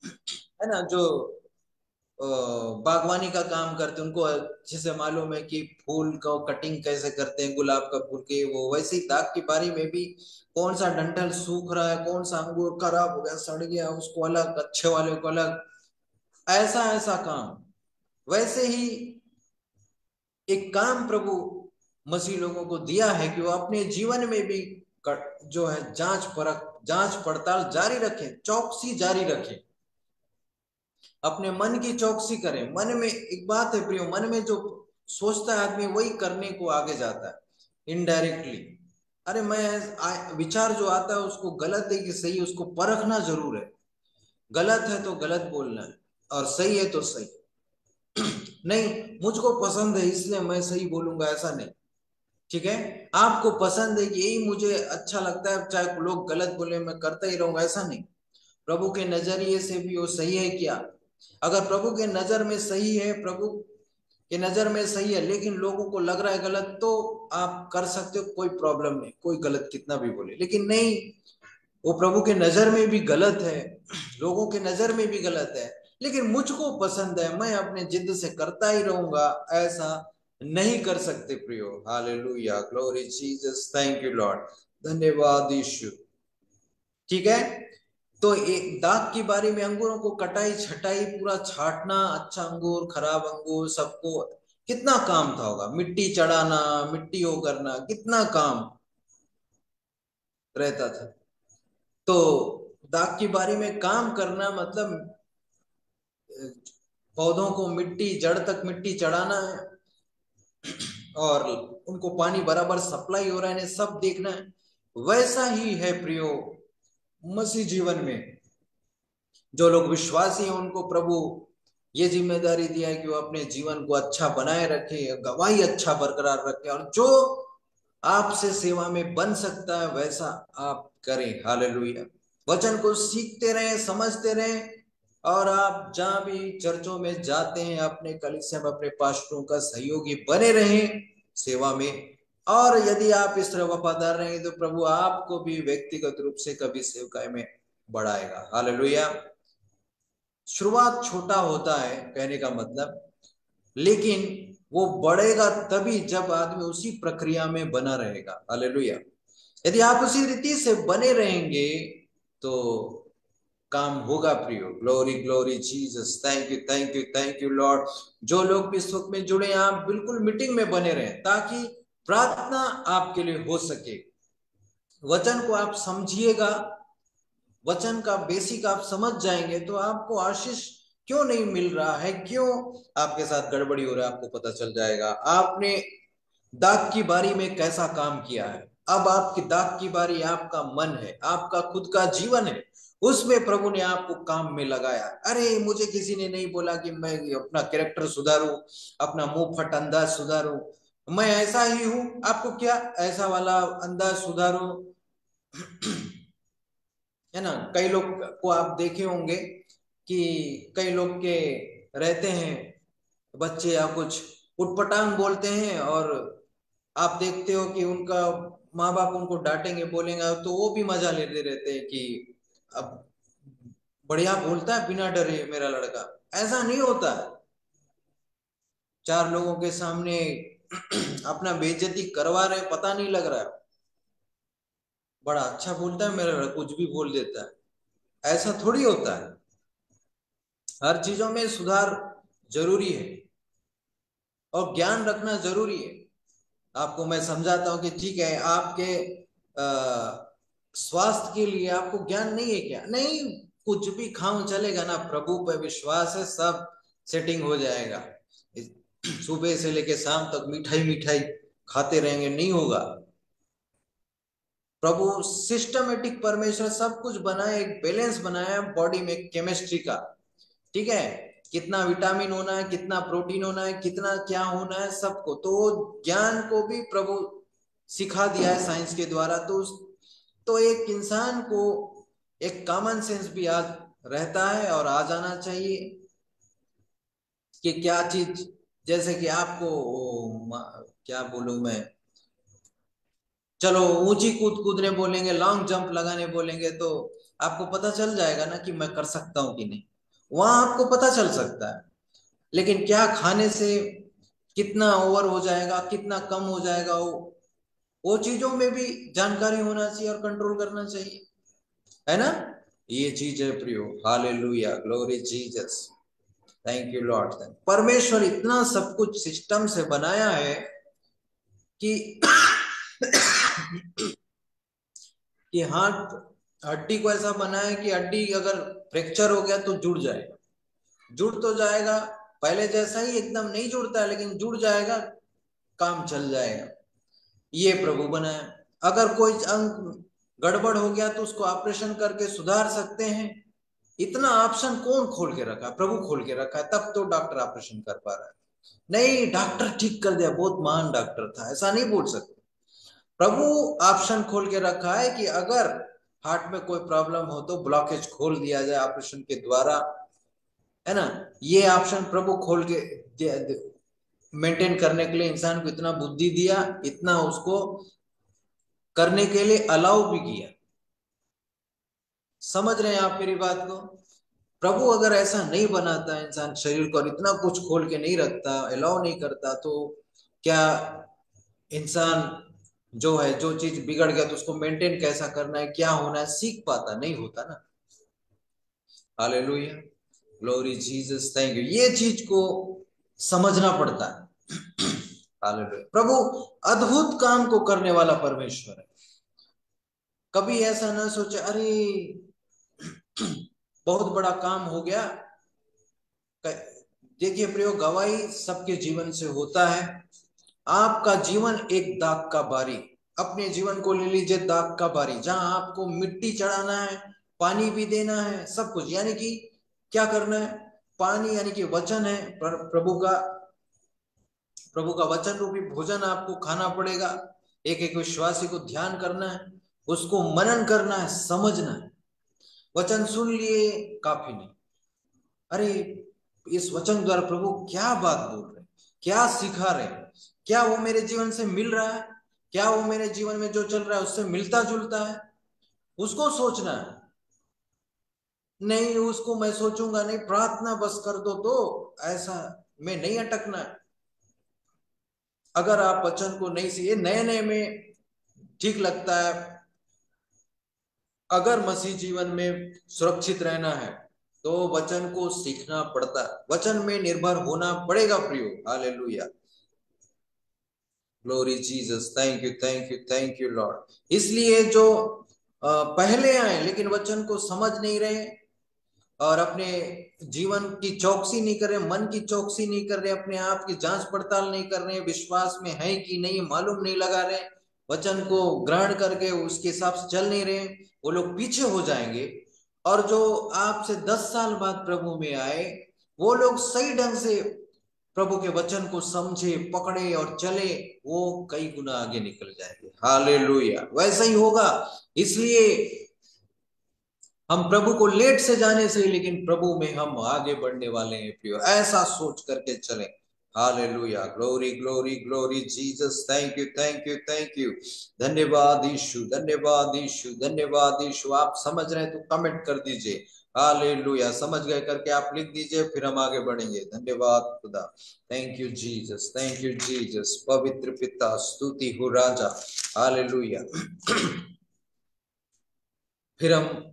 है ना। जो बागवानी का काम करते हैं, उनको अच्छे से मालूम है कि फूल का कटिंग कैसे करते हैं, गुलाब का फूल के, वो वैसे ही दाग की बारी में भी कौन सा डंठल सूख रहा है, कौन सा अंगूर खराब हो गया, सड़ गया, उसको अलग, अच्छे वाले को अलग, ऐसा ऐसा काम। वैसे ही एक काम प्रभु मसीह लोगों को दिया है कि वो अपने जीवन में भी जो है जांच परख, जांच पड़ताल जारी रखें, चौकसी जारी रखें, अपने मन की चौकसी करें। मन में एक बात है प्रियो, मन में जो सोचता है आदमी वही करने को आगे जाता है इनडायरेक्टली। अरे मैं विचार जो आता है उसको गलत है कि सही, उसको परखना जरूर है। गलत है तो गलत बोलना है, और सही है तो सही। नहीं, मुझको पसंद है इसलिए मैं सही बोलूंगा, ऐसा नहीं। ठीक है, आपको पसंद है कि यही मुझे अच्छा लगता है, चाहे लोग गलत बोले मैं करता ही रहूंगा, ऐसा नहीं। प्रभु के नजरिए से भी वो सही है क्या? अगर प्रभु के नजर में सही है, प्रभु के नजर में सही है, लेकिन लोगों को लग रहा है गलत, तो आप कर सकते हो, कोई प्रॉब्लम नहीं, कोई गलत कितना भी बोले। लेकिन नहीं, वो प्रभु के नजर में भी गलत है, लोगों के नजर में भी गलत है, लेकिन मुझको पसंद है, मैं अपने जिद से करता ही रहूंगा, ऐसा नहीं कर सकते प्रियो। Hallelujah, glory Jesus, thank you Lord, धन्यवाद यीशु। ठीक है, तो एक दाग की बारी में अंगूरों को कटाई छटाई पूरा छाटना, अच्छा अंगूर खराब अंगूर सबको कितना काम था होगा, मिट्टी चढ़ाना, मिट्टी वो करना, कितना काम रहता था। तो दाग की बारी में काम करना मतलब पौधों को मिट्टी, जड़ तक मिट्टी चढ़ाना है, और उनको पानी बराबर सप्लाई हो रहा है, सब देखना है। वैसा ही है प्रियो मसीह जीवन में, जो लोग विश्वासी हैं उनको प्रभु ये जिम्मेदारी दिया है कि वो अपने जीवन को अच्छा बनाए रखे, गवाही अच्छा बरकरार रखे, और जो आपसे सेवा में बन सकता है वैसा आप करें। हालेलुया, वचन को सीखते रहें, समझते रहें, और आप जहां भी चर्चों में जाते हैं अपने कलीसिया में अपने पास्टरों का सहयोगी बने रहें सेवा में। और यदि आप इस तरह वफादार रहेंगे तो प्रभु आपको भी व्यक्तिगत रूप से कभी सेवकाई में बढ़ाएगा। हालेलुया, शुरुआत छोटा होता है कहने का मतलब, लेकिन वो बढ़ेगा तभी जब आदमी उसी प्रक्रिया में बना रहेगा। हालेलुया, यदि आप उसी रीति से बने रहेंगे तो काम होगा प्रियो। Glory glory Jesus, thank you thank you thank you Lord. जो लोग भी इस वक्त में जुड़े हैं, आप बिल्कुल मीटिंग में बने रहें ताकि प्रार्थना आपके लिए हो सके। वचन को आप समझिएगा, वचन का बेसिक आप समझ जाएंगे तो आपको आशीष क्यों नहीं मिल रहा है, क्यों आपके साथ गड़बड़ी हो रहा है, आपको पता चल जाएगा। आपने दाग की बारी में कैसा काम किया है, अब आपकी दाग की बारी आपका मन है, आपका खुद का जीवन है, उसमें प्रभु ने आपको काम में लगाया। अरे मुझे किसी ने नहीं बोला कि मैं अपना कैरेक्टर सुधारूं, अपना मुंह फट अंदाज सुधारूं, मैं ऐसा ही हूं, आपको क्या ऐसा वाला अंदाज सुधारूं? है ना, कई लोग को आप देखे होंगे कि कई लोग के रहते हैं बच्चे या कुछ उटपटांग बोलते हैं, और आप देखते हो कि उनका माँ बाप उनको डांटेंगे बोलेंगे तो वो भी मजा लेते रहते हैं कि अब बढ़िया बोलता है बिना डरे मेरा लड़का। ऐसा नहीं होता है, चार लोगों के सामने अपना बेइज्जती करवा रहे, पता नहीं लग रहा है, बड़ा अच्छा बोलता है मेरा लड़का, कुछ भी बोल देता है, ऐसा थोड़ी होता है। हर चीजों में सुधार जरूरी है और ज्ञान रखना जरूरी है। आपको मैं समझाता हूं कि ठीक है, आपके स्वास्थ्य के लिए आपको ज्ञान नहीं है क्या? नहीं, कुछ भी खाऊं चलेगा ना, प्रभु पे विश्वास है, सब सेटिंग हो जाएगा। सुबह से लेके शाम तक मिठाई मिठाई खाते रहेंगे, नहीं होगा। प्रभु सिस्टमेटिक परमेश्वर सब कुछ बनाए, एक बैलेंस बनाया बॉडी में केमिस्ट्री का। ठीक है, कितना विटामिन होना है, कितना प्रोटीन होना है, कितना क्या होना है, सबको तो ज्ञान को भी प्रभु सिखा दिया है साइंस के द्वारा। तो एक इंसान को एक कॉमन सेंस भी आज रहता है और आ जाना चाहिए कि क्या चीज, जैसे कि आपको क्या बोलूं मैं, चलो ऊंची कूद कूदने बोलेंगे, लॉन्ग जंप लगाने बोलेंगे, तो आपको पता चल जाएगा ना कि मैं कर सकता हूं कि नहीं, वहां आपको पता चल सकता है। लेकिन क्या खाने से कितना ओवर हो जाएगा, कितना कम हो जाएगा, वो चीजों में भी जानकारी होना चाहिए और कंट्रोल करना चाहिए, है ना? ये चीज है प्रियो। Hallelujah, glory Jesus, thank you Lord. परमेश्वर इतना सब कुछ सिस्टम से बनाया है कि कि हाथ, हड्डी को ऐसा बनाया कि हड्डी अगर फ्रैक्चर हो गया तो जुड़ जाएगा, जुड़ तो जाएगा, पहले जैसा ही एकदम नहीं जुड़ता है लेकिन जुड़ जाएगा, काम चल जाएगा। ये प्रभु बनाया। अगर कोई अंग गड़बड़ हो गया तो उसको ऑपरेशन करके सुधार सकते हैं। इतना ऑप्शन कौन खोल के रखा? प्रभु खोल के रखा है, तब तो डॉक्टर ऑपरेशन कर पा रहा है। नहीं, डॉक्टर ठीक कर दिया, बहुत महान डॉक्टर था, ऐसा नहीं बोल सकते। प्रभु ऑप्शन खोल के रखा है कि अगर हार्ट में कोई प्रॉब्लम हो तो ब्लॉकेज खोल दिया जाए ऑपरेशन के द्वारा, है ना। ये ऑप्शन प्रभु खोल के मेंटेन करने के लिए इंसान को इतना बुद्धि दिया, इतना उसको करने के लिए अलाउ भी किया। समझ रहे हैं आप मेरी बात को? प्रभु अगर ऐसा नहीं बनाता इंसान शरीर को और इतना कुछ खोल के नहीं रखता, अलाउ नहीं करता, तो क्या इंसान जो है, जो चीज बिगड़ गया तो उसको मेंटेन कैसा करना है, क्या होना है, सीख पाता? नहीं होता ना। Hallelujah, glory Jesus, thank you. ये चीज को समझना पड़ता है। हालेलुया। प्रभु अद्भुत काम को करने वाला परमेश्वर है। कभी ऐसा ना सोचे अरे बहुत बड़ा काम हो गया। देखिए प्रियो, गवाही सबके जीवन से होता है। आपका जीवन एक दाग का बारी, अपने जीवन को ले लीजिए दाग का बारी, जहां आपको मिट्टी चढ़ाना है, पानी भी देना है, सब कुछ। यानी कि क्या करना है? पानी यानी कि वचन है प्रभु का वचन रूपी भोजन आपको खाना पड़ेगा। एक एक विश्वासी को ध्यान करना है, उसको मनन करना है, समझना है। वचन सुन लिए काफी नहीं। अरे इस वचन द्वारा प्रभु क्या बात बोल रहे, क्या सिखा रहे, क्या वो मेरे जीवन से मिल रहा है, क्या वो मेरे जीवन में जो चल रहा है उससे मिलता जुलता है, उसको सोचना है। नहीं उसको मैं सोचूंगा नहीं, प्रार्थना बस कर दो, तो ऐसा में नहीं अटकना है। अगर आप वचन को नहीं सीखे, नए नए में ठीक लगता है, अगर मसीह जीवन में सुरक्षित रहना है तो वचन को सीखना पड़ता, वचन में निर्भर होना पड़ेगा प्रियो। Hallelujah, glory Jesus, thank you thank you thank you Lord. इसलिए जो पहले आए लेकिन वचन को समझ नहीं रहे और अपने जीवन की चौकसी नहीं कर रहे, मन की चौकसी नहीं कर रहे, अपने आप की जांच पड़ताल नहीं कर रहे, विश्वास में है कि नहीं मालूम नहीं लगा रहे, वचन को ग्रहण करके उसके हिसाब से चल नहीं रहे, वो लोग पीछे हो जाएंगे। और जो आपसे 10 साल बाद प्रभु में आए, वो लोग सही ढंग से प्रभु के वचन को समझे, पकड़े और चले, वो कई गुना आगे निकल जाएंगे। हालेलुया, वैसा ही होगा। इसलिए हम प्रभु को लेट से जाने से, लेकिन प्रभु में हम आगे बढ़ने वाले हैं प्रियो, ऐसा सोच करके चलें। Hallelujah, glory glory glory Jesus, thank you thank you thank you. धन्यवाद यीशु, धन्यवाद यीशु, धन्यवाद यीशु। आप समझ रहे हैं तो कमेंट कर दीजिए हालेलुया, समझ गए करके आप लिख दीजिए, फिर हम आगे बढ़ेंगे। धन्यवाद खुदा, thank you Jesus, thank you Jesus. पवित्र पिता, स्तुति हो राजा। हालेलुया। फिर हम,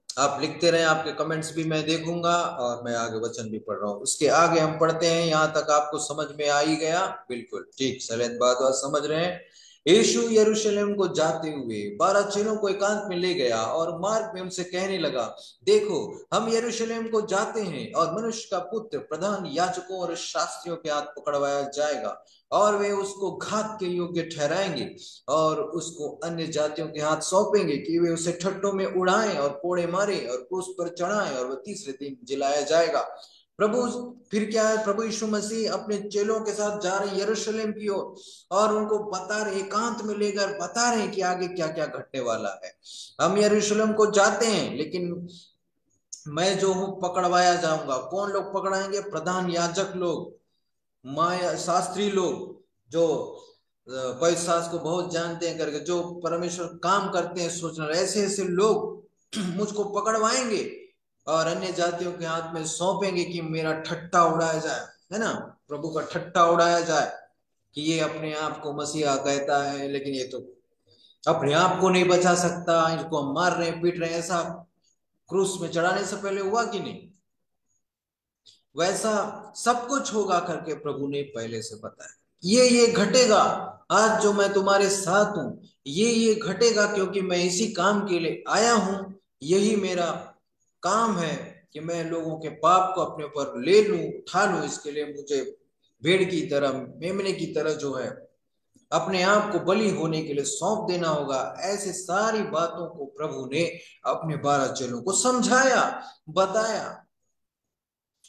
आप लिखते रहे, आपके कमेंट्स भी मैं देखूंगा और मैं आगे वचन भी पढ़ रहा हूँ। उसके आगे हम पढ़ते हैं, यहाँ तक आपको समझ में आ ही गया? बिल्कुल ठीक, सलेत बात समझ रहे हैं। यीशु यरूशलेम को जाते हुए 12 चेलों को एकांत में ले गया और मार्ग में उनसे कहने लगा, देखो हम यरूशलेम को जाते हैं और मनुष्य का पुत्र प्रधान याजकों और शास्त्रियों के हाथ पकड़वाया जाएगा और वे उसको घात के योग्य ठहराएंगे और उसको अन्य जातियों के हाथ सौंपेंगे कि वे उसे ठट्टों में उड़ाएं और कोड़े मारे और क्रूस पर चढ़ाएं और वह तीसरे दिन जिलाया जाएगा। प्रभु, फिर क्या है, प्रभु यीशु मसीह अपने चेलों के साथ जा रहे यरूशलेम की ओर और उनको बता रहे, एकांत में लेकर बता रहे कि आगे क्या क्या घटने वाला है। हम यरूशलेम को जाते हैं लेकिन मैं जो हूं पकड़वाया जाऊंगा। कौन लोग पकड़ाएंगे? प्रधान याजक लोग, माया शास्त्री लोग, जो पवित्र शास्त्र को बहुत जानते हैं करके, जो परमेश्वर काम करते हैं सोचना, ऐसे ऐसे लोग मुझको पकड़वाएंगे और अन्य जातियों के हाथ में सौंपेंगे कि मेरा ठट्टा उड़ाया जाए, है ना, प्रभु का ठट्टा उड़ाया जाए कि ये अपने आप को मसीहा कहता है लेकिन ये तो अपने आप को नहीं बचा सकता, इनको हम मार रहे हैं पीट रहे हैं। ऐसा क्रूस में चढ़ाने से पहले हुआ कि नहीं? वैसा सब कुछ होगा करके प्रभु ने पहले से बताया। ये घटेगा, आज जो मैं तुम्हारे साथ हूं, ये घटेगा क्योंकि मैं इसी काम के लिए आया हूं। यही मेरा काम है कि मैं लोगों के पाप को अपने ऊपर ले लूं, उठा लूं। इसके लिए मुझे भेड़ की तरह, मेमने की तरह जो है अपने आप को बलि होने के लिए सौंप देना होगा। ऐसे सारी बातों को प्रभु ने अपने 12 चेलों को समझाया, बताया।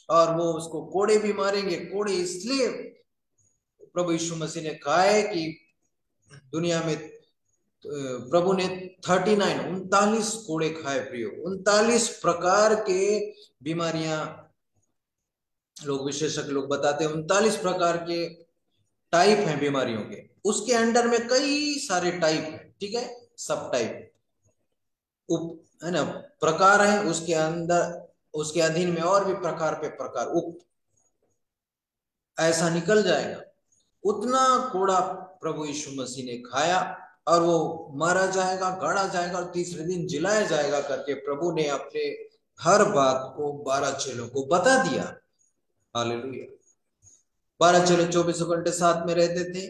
और वो उसको कोड़े भी मारेंगे। कोड़े इसलिए प्रभु यीशु मसीह ने कहा है कि दुनिया में प्रभु ने 39 कोड़े खाए प्रियो। 39 प्रकार के बीमारियां, लोग विशेषज्ञ लोग बताते हैं 39 प्रकार के टाइप हैं बीमारियों के। उसके अंडर में कई सारे टाइप हैं, ठीक है, सब टाइप उप है ना, प्रकार है उसके अंदर, उसके अधीन में और भी प्रकार पे प्रकार उप, ऐसा निकल जाएगा। उतना कोड़ा प्रभु यीशु मसीह ने खाया, और वो मारा जाएगा, गाड़ा जाएगा और तीसरे दिन जिलाया जाएगा करके प्रभु ने अपने हर बात को 12 चेलों को बता दिया। हालेलुया। 12 चेले 24 घंटे साथ में रहते थे,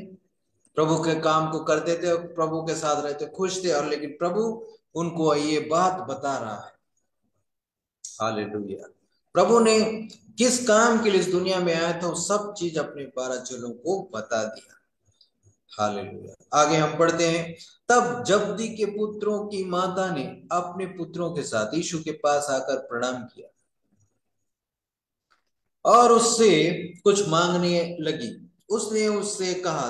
प्रभु के काम को करते थे और प्रभु के साथ रहते, खुश थे। और लेकिन प्रभु उनको ये बात बता रहा है। हालेलुया। प्रभु ने किस काम के लिए इस दुनिया में आया था, वो सब चीज अपने 12 चेलों को बता दिया। हालेलुया। आगे हम पढ़ते हैं, तब जब्दी के पुत्रों की माता ने अपने पुत्रों के साथ यीशु के पास आकर प्रणाम किया और उससे कुछ मांगने लगी। उसने उससे कहा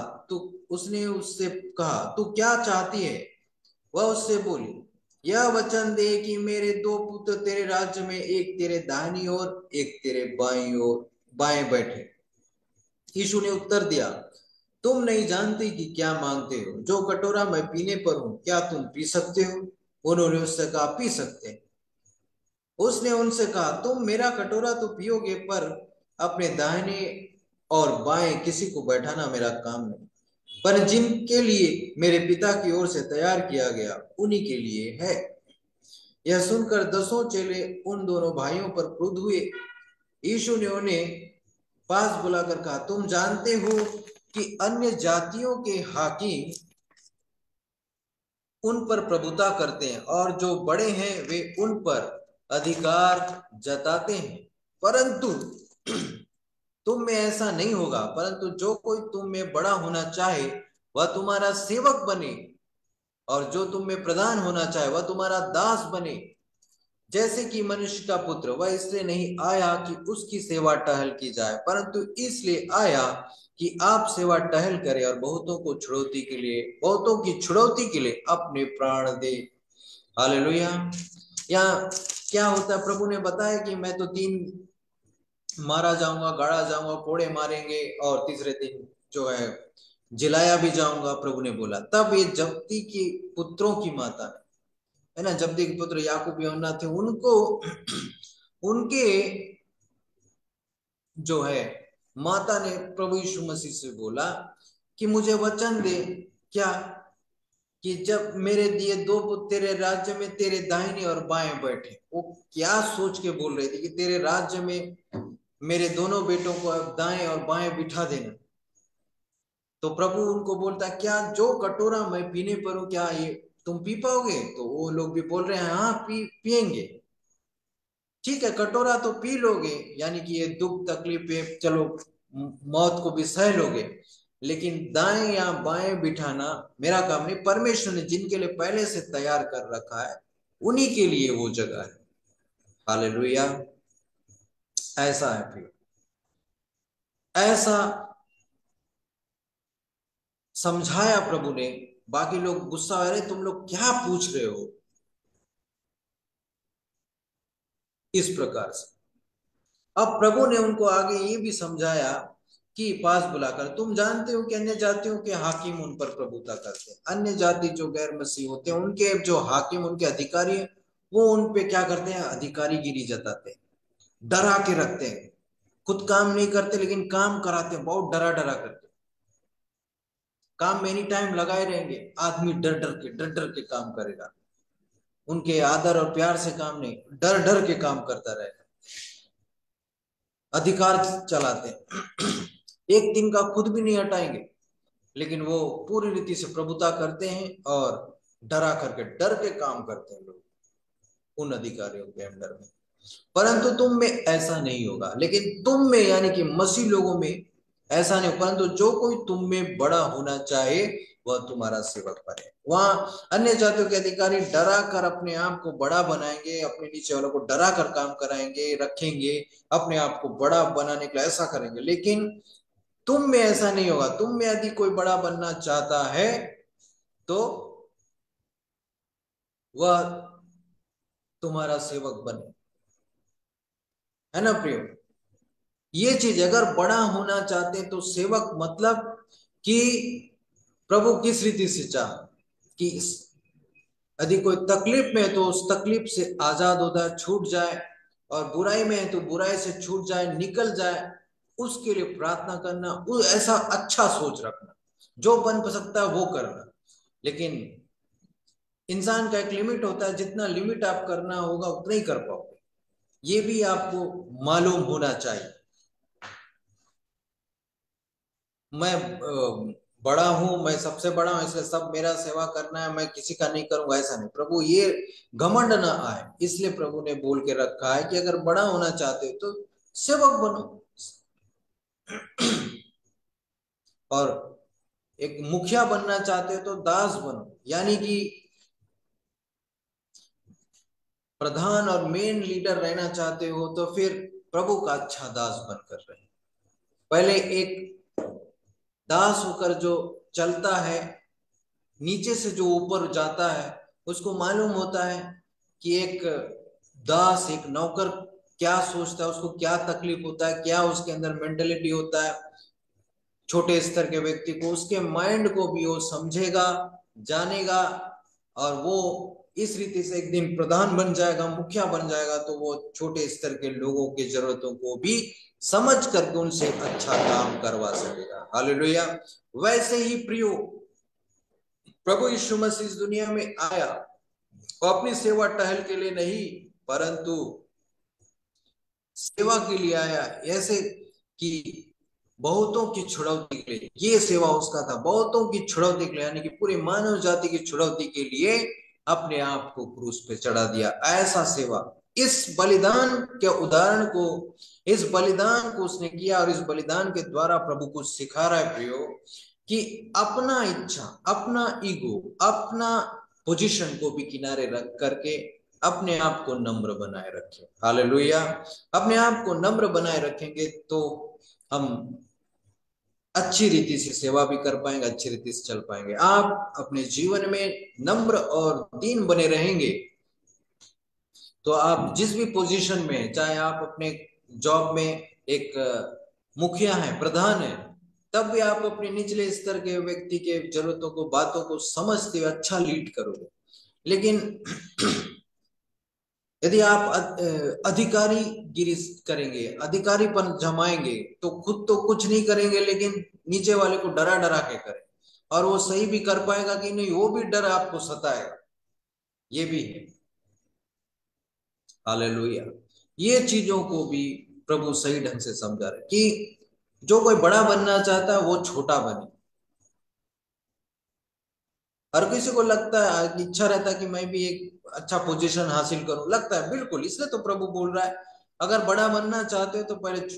तू क्या चाहती है? वह उससे बोली, यह वचन दे कि मेरे 2 पुत्र तेरे राज्य में, एक तेरे दाहिनी ओर एक तेरे बाईं ओर बाएं बैठे। यीशु ने उत्तर दिया, तुम नहीं जानते कि क्या मांगते हो। जो कटोरा मैं पीने पर हूं, क्या तुम पी सकते हो? उन्होंने उससे कहा, पी सकते हैं। उसने उनसे कहा, तुम मेरा कटोरा तो पियोगे, पर अपने दाहिने और बाएं किसी को बैठाना मेरा काम नहीं, पर जिनके लिए मेरे पिता की ओर से तैयार किया गया उन्हीं के लिए है। यह सुनकर 10 चेले उन दोनों भाइयों पर क्रुद्ध हुए। यीशु ने उन्हें पास बुलाकर कहा, तुम जानते हो कि अन्य जातियों के हाकिम उन पर प्रभुता करते हैं और जो बड़े हैं वे उन पर अधिकार जताते हैं, परंतु तुम में ऐसा नहीं होगा। परंतु जो कोई तुम में बड़ा होना चाहे वह तुम्हारा सेवक बने, और जो तुम में प्रधान होना चाहे वह तुम्हारा दास बने। जैसे कि मनुष्य का पुत्र वह इसलिए नहीं आया कि उसकी सेवा टहल की जाए, परंतु इसलिए आया कि आप सेवा टहल करें और बहुतों की छुड़ौती के लिए अपने प्राण दे। हालेलुया। यहाँ क्या होता है, प्रभु ने बताया कि मैं तो 3 मारा जाऊंगा, गाड़ा जाऊंगा, कोड़े मारेंगे और तीसरे दिन जो है जिलाया भी जाऊंगा, प्रभु ने बोला। तब ये जब्दी के पुत्रों की माता है ना, जब्दी के पुत्र याकूब यूहन्ना थे, उनको उनके जो है माता ने प्रभु यीशु मसीह से बोला कि मुझे वचन दे, क्या कि जब मेरे दिए 2 पुत्र तेरे राज्य में तेरे दाहिने और बाएं बैठे। वो क्या सोच के बोल रहे थे कि तेरे राज्य में मेरे दोनों बेटों को दाएं और बाएं बिठा देना। तो प्रभु उनको बोलता, क्या जो कटोरा मैं पीने पर हूं, क्या ये तुम पी पाओगे? तो वो लोग भी बोल रहे हैं, हाँ पिएंगे। ठीक है, कटोरा तो पी लोगे, यानी कि ये दुख तकलीफें, चलो मौत को भी सह लोगे, लेकिन दाएं या बाएं बिठाना मेरा काम नहीं। परमेश्वर ने जिनके लिए पहले से तैयार कर रखा है उन्हीं के लिए वो जगह है। हालेलुया। ऐसा है फिर, ऐसा समझाया प्रभु ने। बाकी लोग गुस्सा आ रहे, तुम लोग क्या पूछ रहे हो, इस प्रकार से। अब प्रभु ने उनको आगे ये भी समझाया कि पास बुलाकर, तुम जानते हो कि अन्य जातियों के हाकिम उन पर प्रभुता करते हैं। अन्य जाति जो गैर मसीह होते हैं, उनके जो हाकिम, उनके अधिकारी हैं, वो उन पे क्या करते हैं? अधिकारीगिरी जताते हैं, डरा के रखते हैं। खुद काम नहीं करते लेकिन काम कराते हैं, बहुत डरा डरा करते हैं। काम में एनी टाइम लगाए रहेंगे, आदमी डर डर के काम करेगा, उनके आदर और प्यार से काम नहीं, डर डर के काम करता रहेगा, अधिकार चलाते हैं। एक दिन का खुद भी नहीं हटाएंगे, लेकिन वो पूरी रीति से प्रभुता करते हैं और डरा करके, डर के काम करते हैं लोग उन अधिकारियों के अंडर में। परंतु तुम में ऐसा नहीं होगा। लेकिन तुम में यानी कि मसीह लोगों में ऐसा नहीं, परंतु जो कोई तुम में बड़ा होना चाहे वह तुम्हारा सेवक बने। वहां अन्य जातियों के अधिकारी डरा कर अपने आप को बड़ा बनाएंगे, अपने नीचे वालों को डरा कर काम कराएंगे, रखेंगे, अपने आप को बड़ा बनाने के लिए ऐसा करेंगे। लेकिन तुम में ऐसा नहीं होगा। तुम में यदि कोई बड़ा बनना चाहता है तो वह तुम्हारा सेवक बने, है ना प्रियो। ये चीज अगर बड़ा होना चाहते हैं तो सेवक मतलब कि प्रभु किस रीति से चाह कि यदि कोई तकलीफ में है तो उस तकलीफ से आजाद होता है, छूट जाए, और बुराई में है तो बुराई से छूट जाए, निकल जाए, उसके लिए प्रार्थना करना, ऐसा अच्छा सोच रखना, जो बन सकता है वो करना। लेकिन इंसान का एक लिमिट होता है, जितना लिमिट आप करना होगा उतना ही कर पाओगे, ये भी आपको मालूम होना चाहिए। मैं बड़ा हूं, मैं सबसे बड़ा हूं इसलिए सब मेरा सेवा करना है, मैं किसी का नहीं करूंगा, ऐसा नहीं प्रभु, ये घमंड ना आए, इसलिए प्रभु ने बोल के रखा है कि अगर बड़ा होना चाहते हो तो सेवक बनो, और एक मुखिया बनना चाहते हो तो दास बनो, यानी कि प्रधान और मेन लीडर रहना चाहते हो तो फिर प्रभु का अच्छा दास बनकर रहे। पहले एक दास होकर जो चलता है, नीचे से जो ऊपर जाता है, उसको मालूम होता है कि एक दास, एक नौकर क्या सोचता है, उसको क्या तकलीफ होता है, क्या उसके अंदर मेंटेलिटी होता है, छोटे स्तर के व्यक्ति को, उसके माइंड को भी वो समझेगा, जानेगा, और वो इस रीति से एक दिन प्रधान बन जाएगा, मुखिया बन जाएगा, तो वो छोटे स्तर के लोगों की जरूरतों को भी समझ करके उनसे अच्छा काम करवा सकेगा। हालेलुया। वैसे ही प्रियो, प्रभु यीशु मसीह इस दुनिया में आया, वो अपनी सेवा टहल के लिए नहीं, परंतु सेवा के लिए आया, ऐसे कि बहुतों की छुड़ौती के लिए, ये सेवा उसका था, बहुतों की छुड़ौती के लिए, यानी कि पूरी मानव जाति की छुड़ौती के लिए अपने आप को क्रूस पे चढ़ा दिया, ऐसा सेवा। इस बलिदान के उदाहरण को, इस बलिदान को उसने किया, और इस बलिदान के द्वारा प्रभु को सिखा रहा है प्रियो कि अपना इच्छा, अपना ईगो, अपना पोजीशन को भी किनारे रख करके अपने आप को नम्र बनाए रखें। हालेलुया। अपने आप को नम्र बनाए रखेंगे तो हम अच्छी रीति से सेवा भी कर पाएंगे, अच्छी रीति से चल पाएंगे। आप अपने जीवन में नम्र और दीन बने रहेंगे तो आप जिस भी पोजीशन में, चाहे आप अपने जॉब में एक मुखिया है, प्रधान है, तब भी आप अपने निचले स्तर के व्यक्ति के जरूरतों को, बातों को समझते हुए अच्छा लीड करोगे। लेकिन यदि आप अधिकारी गिरी करेंगे, अधिकारीपन जमाएंगे, तो खुद तो कुछ नहीं करेंगे, लेकिन नीचे वाले को डरा डरा के करें, और वो सही भी कर पाएगा कि नहीं, वो भी डर आपको सताएगा, ये भी है। हालेलुया। ये चीजों को भी प्रभु सही ढंग से समझा रहे कि जो कोई बड़ा बनना चाहता है वो छोटा बने। हर किसी को लगता है, इच्छा रहता है कि मैं भी एक अच्छा पोजीशन हासिल करूं, लगता है, बिल्कुल, इसलिए तो प्रभु बोल रहा है अगर बड़ा बनना चाहते हो तो पहले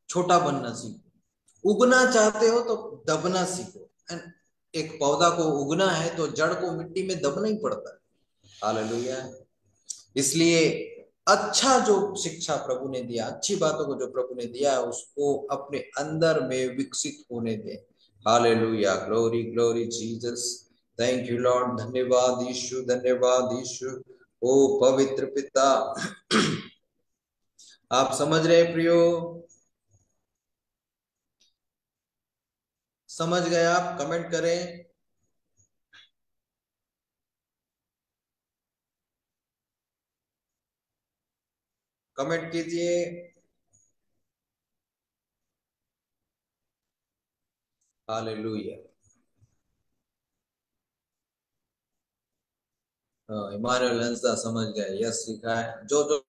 छोटा बनना सीखो, उगना चाहते हो तो दबना सीखो। एक पौधा को उगना है तो जड़ को मिट्टी में दबना ही पड़ता है। हालेलुया। इसलिए अच्छा जो शिक्षा प्रभु ने दिया, अच्छी बातों को जो प्रभु ने दिया है, उसको अपने अंदर में विकसित होने दें। Hallelujah. Glory glory Jesus. Thank you Lord. धन्यवाद यीशु, धन्यवाद यीशु। ओ पवित्र पिता, आप समझ रहे प्रियो, समझ गए आप? कमेंट करें। कमेंट कीजिए। हालेलुया। इमानुएल हंसदा समझ गए, यस लिखा है। जो जो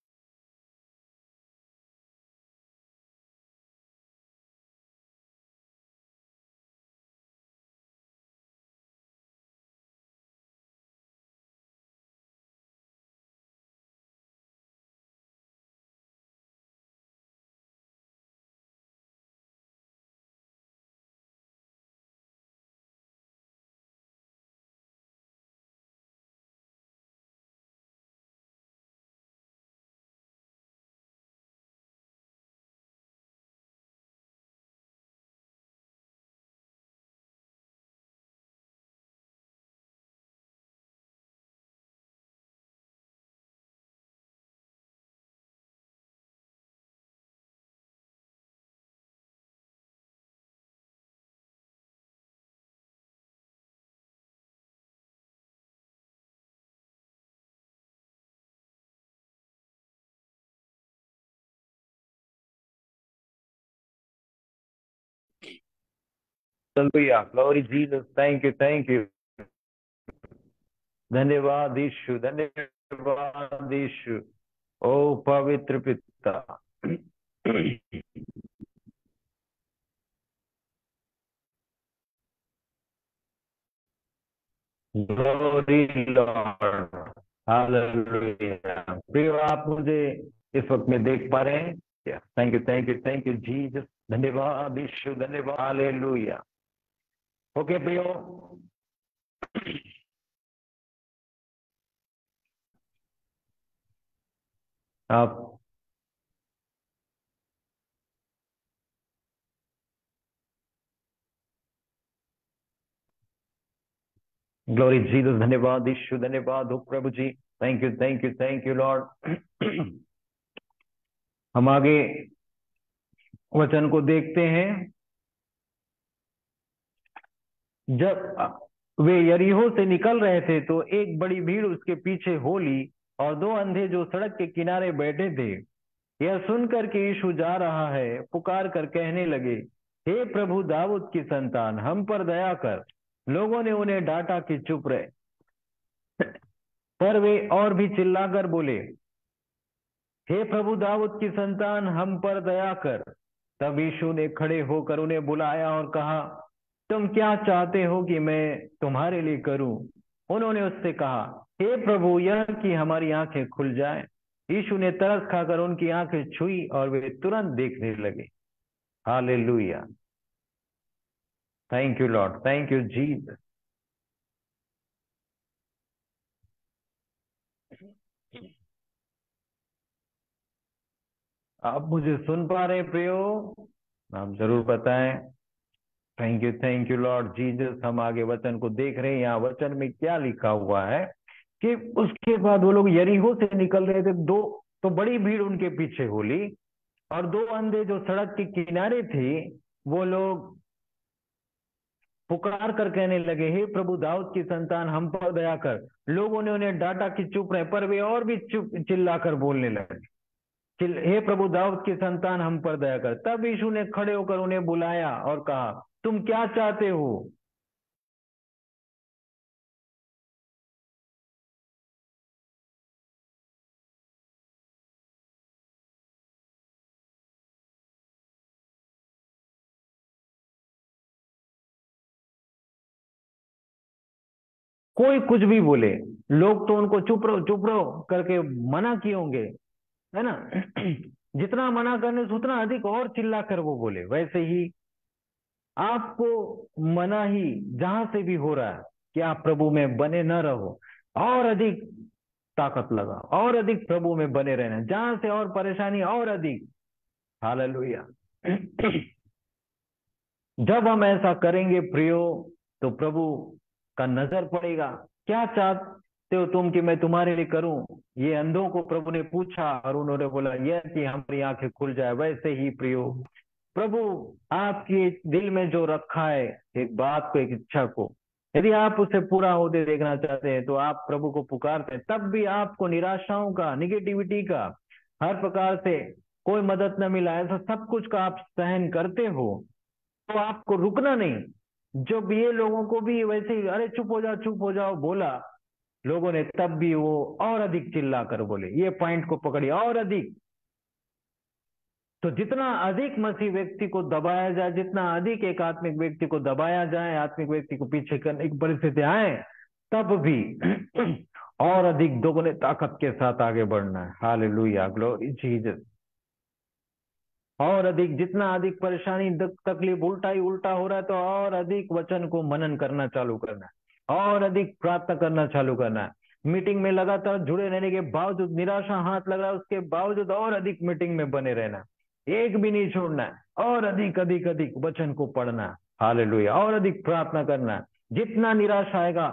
Hallelujah. Glory Jesus. Thank you. Thank you. धन्यवाद यीशु, धन्यवाद यीशु। ओ पवित्र पिता। Glory Lord. हालेलुया। प्रिय, आप मुझे इस वक्त में देख पा रहे हैं क्या? Thank you, thank you, thank you Jesus. धन्यवाद यीशु, धन्यवाद। हालेलुया। ओके प्रियो, आप ग्लोरी जीसस। धन्यवाद यीशु, धन्यवाद हो प्रभु जी। Thank you, thank you, thank you Lord. हम आगे वचन को देखते हैं। जब वे यरीहो से निकल रहे थे तो एक बड़ी भीड़ उसके पीछे हो ली, और दो अंधे जो सड़क के किनारे बैठे थे, यह सुनकर कि यीशु जा रहा है, पुकार कर कहने लगे, हे प्रभु दाऊद की संतान, हम पर दया कर। लोगों ने उन्हें डांटा कि चुप रहे, पर वे और भी चिल्लाकर बोले, हे प्रभु दाऊद की संतान, हम पर दया कर। तब यीशु ने खड़े होकर उन्हें बुलाया और कहा, तुम क्या चाहते हो कि मैं तुम्हारे लिए करूं? उन्होंने उससे कहा, हे प्रभु, यह कि हमारी आंखें खुल जाएं। यीशु ने तरस खाकर उनकी आंखें छुई और वे तुरंत देखने लगे। Hallelujah. Thank you Lord, thank you Jesus. आप मुझे सुन पा रहे प्रियो? आप जरूर बताएं। Thank you Lord Jesus. हम आगे वचन को देख रहे हैं। यहाँ वचन में क्या लिखा हुआ है कि उसके बाद वो लोग यरीहो से निकल रहे थे, दो तो बड़ी भीड़ उनके पीछे हो ली, और दो अंधे जो सड़क के किनारे थे, वो लोग पुकार कर कहने लगे, हे प्रभु दाऊद की संतान, हम पर दया कर। लोगों ने उन्हें डांटा कि चुप रहे, पर वे और भी चुप चिल्लाकर बोलने लगे, हे प्रभु दाऊद की संतान, हम पर दया कर। तब यीशु ने खड़े होकर उन्हें बुलाया और कहा, तुम क्या चाहते हो? कोई कुछ भी बोले, लोग तो उनको चुप रहो करके मना किए होंगे, है ना? जितना मना करने से उतना अधिक और चिल्ला कर वो बोले। वैसे ही आपको मना ही जहां से भी हो रहा है कि आप प्रभु में बने न रहो, और अधिक ताकत लगा, और अधिक प्रभु में बने रहना, जहां से और परेशानी और अधिक। हालेलुया। जब हम ऐसा करेंगे प्रियो, तो प्रभु का नजर पड़ेगा। क्या चाहते हो तुम कि मैं तुम्हारे लिए करूं? ये अंधों को प्रभु ने पूछा और उन्होंने बोला, यह कि हमारी आंखें खुल जाए। वैसे ही प्रियो, प्रभु आपके दिल में जो रखा है एक बात को, एक इच्छा को, यदि आप उसे पूरा होते देखना चाहते हैं, तो आप प्रभु को पुकारते हैं, तब भी आपको निराशाओं का, निगेटिविटी का, हर प्रकार से कोई मदद न मिला, ऐसा सब कुछ का आप सहन करते हो, तो आपको रुकना नहीं। जब ये लोगों को भी वैसे ही, अरे चुप हो जाओ बोला लोगों ने, तब भी वो और अधिक चिल्ला कर बोले। ये पॉइंट को पकड़िए, और अधिक। तो जितना अधिक मसीह व्यक्ति को दबाया जाए, जितना अधिक एक आत्मिक व्यक्ति को दबाया जाए, आत्मिक व्यक्ति को पीछे करने की परिस्थिति आए, तब भी और अधिक दोगुने ताकत के साथ आगे बढ़ना है। Hallelujah, glory Jesus. और अधिक, जितना अधिक परेशानी, तकलीफ, उल्टा ही उल्टा हो रहा है, तो और अधिक वचन को मनन करना चालू करना है, और अधिक प्रार्थना करना चालू करना है। मीटिंग में लगातार जुड़े रहने के बावजूद निराशा हाथ लग रहा है, उसके बावजूद और अधिक मीटिंग में बने रहना है, एक भी नहीं छोड़ना है, और अधिक अधिक अधिक वचन को पढ़ना है। हालेलुया। और अधिक प्रार्थना करना है। जितना निराशा आएगा,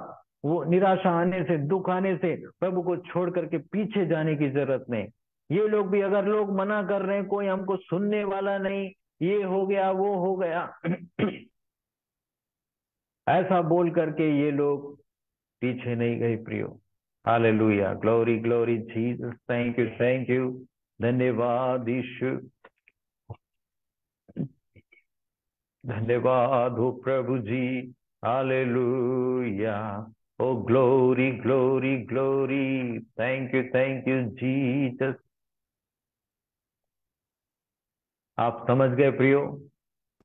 वो निराशा आने से, दुख आने से प्रभु को छोड़ करके पीछे जाने की जरूरत नहीं। ये लोग भी, अगर लोग मना कर रहे हैं, कोई हमको सुनने वाला नहीं, ये हो गया वो हो गया, ऐसा बोल करके ये लोग पीछे नहीं गए प्रियो। Hallelujah, glory glory Jesus. Thank you, धन्यवाद यीशु। धन्यवाद हो प्रभु जी। Hallelujah. Oh glory glory glory. Thank you Jesus. आप समझ गए प्रियो,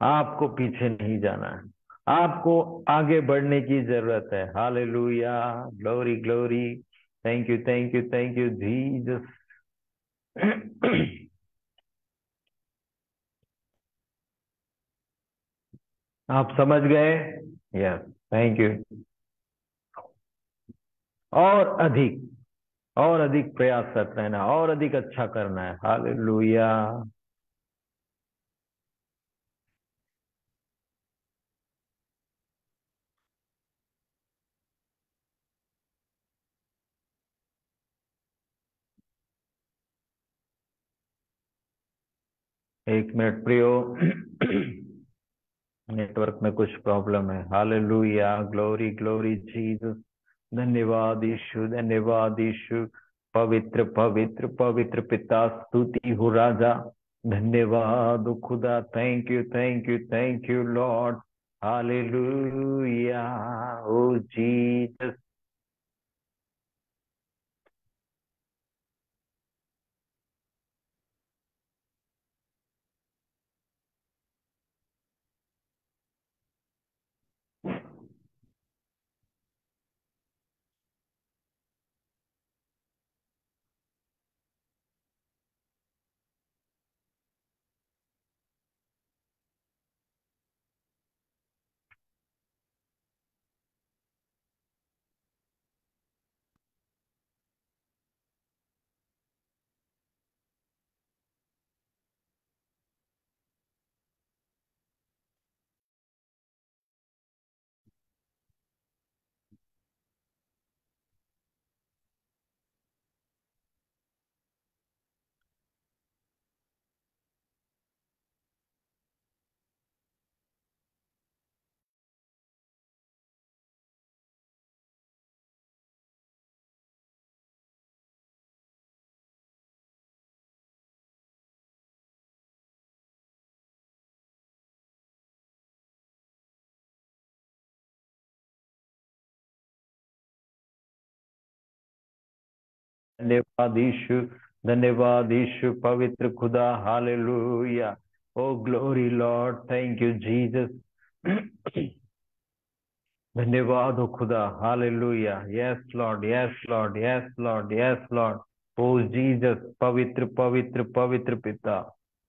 आपको पीछे नहीं जाना है, आपको आगे बढ़ने की जरूरत है। Hallelujah. Glory glory. Thank you Jesus. आप समझ गए? यस। Thank you. और अधिक, और अधिक प्रयासरत रहना, और अधिक अच्छा करना है। हालेलुया। एक मिनट प्रियो, नेटवर्क में कुछ प्रॉब्लम है। हालेलुया। Glory glory Jesus. धन्यवाद यीशु, धन्यवाद यीशु। पवित्र पवित्र पवित्र पिता, स्तुति हो राजा। धन्यवाद हो खुदा। Thank you Lord. Hallelujah. Oh Jesus. धन्यवाद यीशु, धन्यवाद यीशु। पवित्र खुदा। Hallelujah. Oh glory Lord. Thank you Jesus. धन्यवाद हो खुदा। Hallelujah. Yes Lord, yes Lord, yes Lord, yes Lord. Oh Jesus. पवित्र पवित्र पवित्र पिता।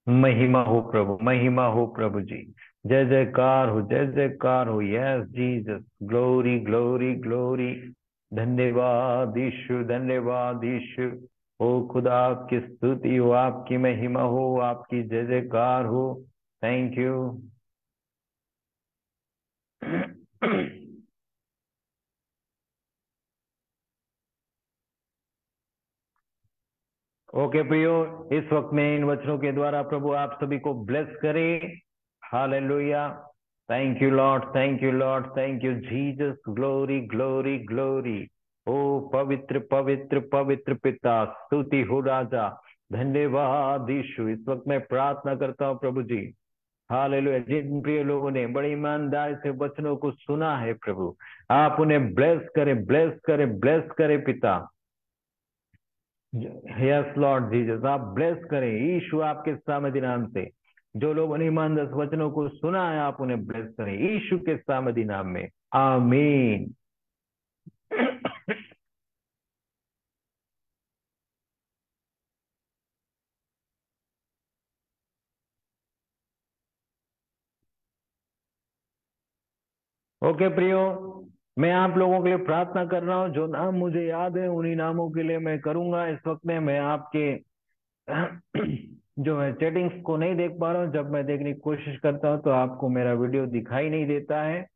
महिमा हो प्रभु, महिमा हो प्रभु जी। जय जयकार हो, जय जयकार हो। Yes Jesus. Glory glory glory. धन्यवाद यीशु, धन्यवाद यीशु। ओ खुदा, आपकी स्तुति हो, आपकी महिमा हो, आपकी जय जयकार हो। Thank you. ओके प्रियो, इस वक्त में इन वचनों के द्वारा प्रभु आप सभी को ब्लेस करे। Hallelujah. Thank you Lord, thank you Lord, thank you Jesus. Glory glory glory. ओ पवित्र पवित्र पवित्र पिता, स्तुति हो राजा। धन्यवाद यीशु। इस वक्त मैं प्रार्थना करता हूँ प्रभु जी, हालेलुया, जिन प्रिय लोगों ने बड़ी ईमानदारी से वचनों को सुना है प्रभु, आप उन्हें ब्लेस करें, ब्लेस करें, ब्लेस करें पिता। यस लॉर्ड जीसस, आप ब्लेस करें यीशु आपके सामर्थी नाम से। जो लोगों ने ईमानदार वचनों को सुना है, आप उन्हें ब्लेस करें यीशु के सामर्थी नाम में। आमीन। ओके प्रियो, मैं आप लोगों के लिए प्रार्थना कर रहा हूँ। जो नाम मुझे याद है उन्हीं नामों के लिए मैं करूंगा। इस वक्त में मैं आपके जो है चैटिंग्स को नहीं देख पा रहा हूँ। जब मैं देखने की कोशिश करता हूँ तो आपको मेरा वीडियो दिखाई नहीं देता है।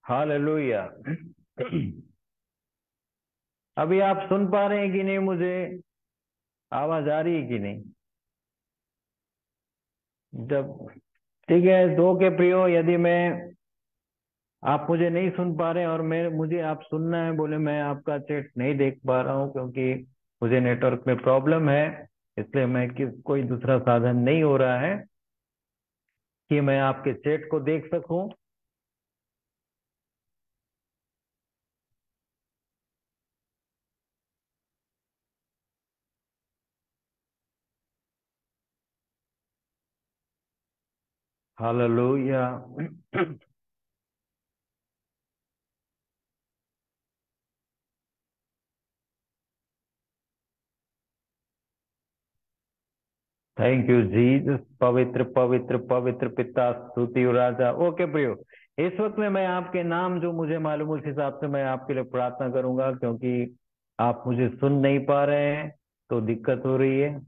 हालेलुया। अभी आप सुन पा रहे हैं कि नहीं? मुझे आवाज आ रही है कि नहीं? जब ठीक है, दो के प्रियो, यदि मैं आप मुझे नहीं सुन पा रहे हैं और मैं मुझे आप सुनना है बोले, मैं आपका चैट नहीं देख पा रहा हूँ क्योंकि मुझे नेटवर्क में प्रॉब्लम है, इसलिए मैं कोई दूसरा साधन नहीं हो रहा है कि मैं आपके चैट को देख सकूं। हालेलुया। Thank you Jesus. पवित्र पवित्र पवित्र पिता, स्तुति और राजा। ओके प्रियो, इस वक्त में मैं आपके नाम जो मुझे मालूम उस हिसाब से मैं आपके लिए प्रार्थना करूंगा, क्योंकि आप मुझे सुन नहीं पा रहे हैं तो दिक्कत हो रही है।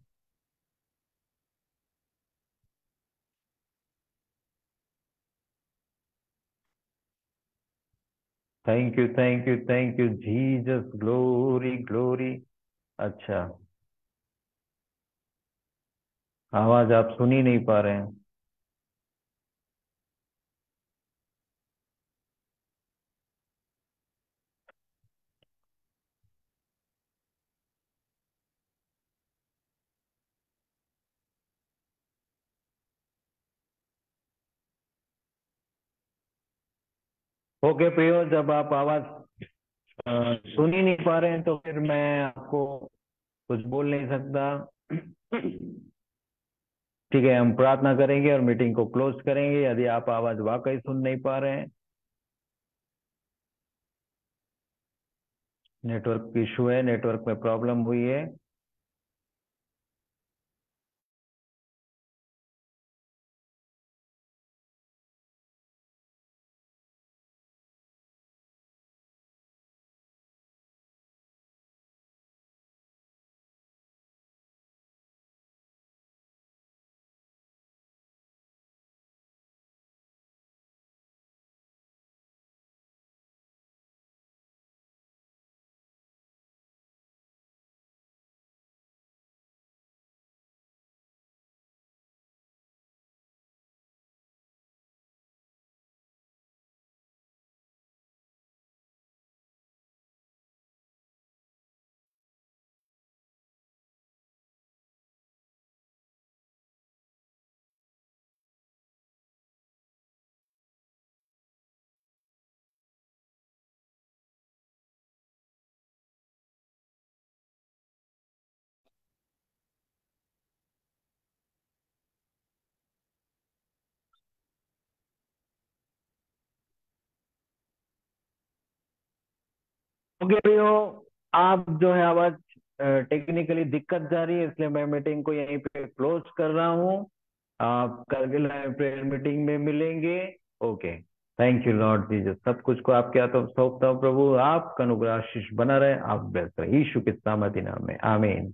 Thank you thank you thank you Jesus, glory glory. अच्छा, आवाज आप सुन ही नहीं पा रहे हैं। ओके प्रियो, जब आप आवाज सुन ही नहीं पा रहे हैं तो फिर मैं आपको कुछ बोल नहीं सकता। ठीक है, हम प्रार्थना करेंगे और मीटिंग को क्लोज करेंगे यदि आप आवाज वाकई सुन नहीं पा रहे हैं। नेटवर्क इशू है, नेटवर्क में प्रॉब्लम हुई है। ओके भैया, आप जो है आवाज टेक्निकली दिक्कत जा रही है, इसलिए मैं मीटिंग को यहीं पे क्लोज कर रहा हूँ। आप कल के लाइव प्रेयर मीटिंग में मिलेंगे। Okay. Thank you Lord Jesus, सब कुछ को आपके हाथों में सौंपता हूँ प्रभु, आपका अनुग्रह आशीष बना रहे, आप व्यस्त रहे, यीशु के सामर्थी नाम में, आमीन।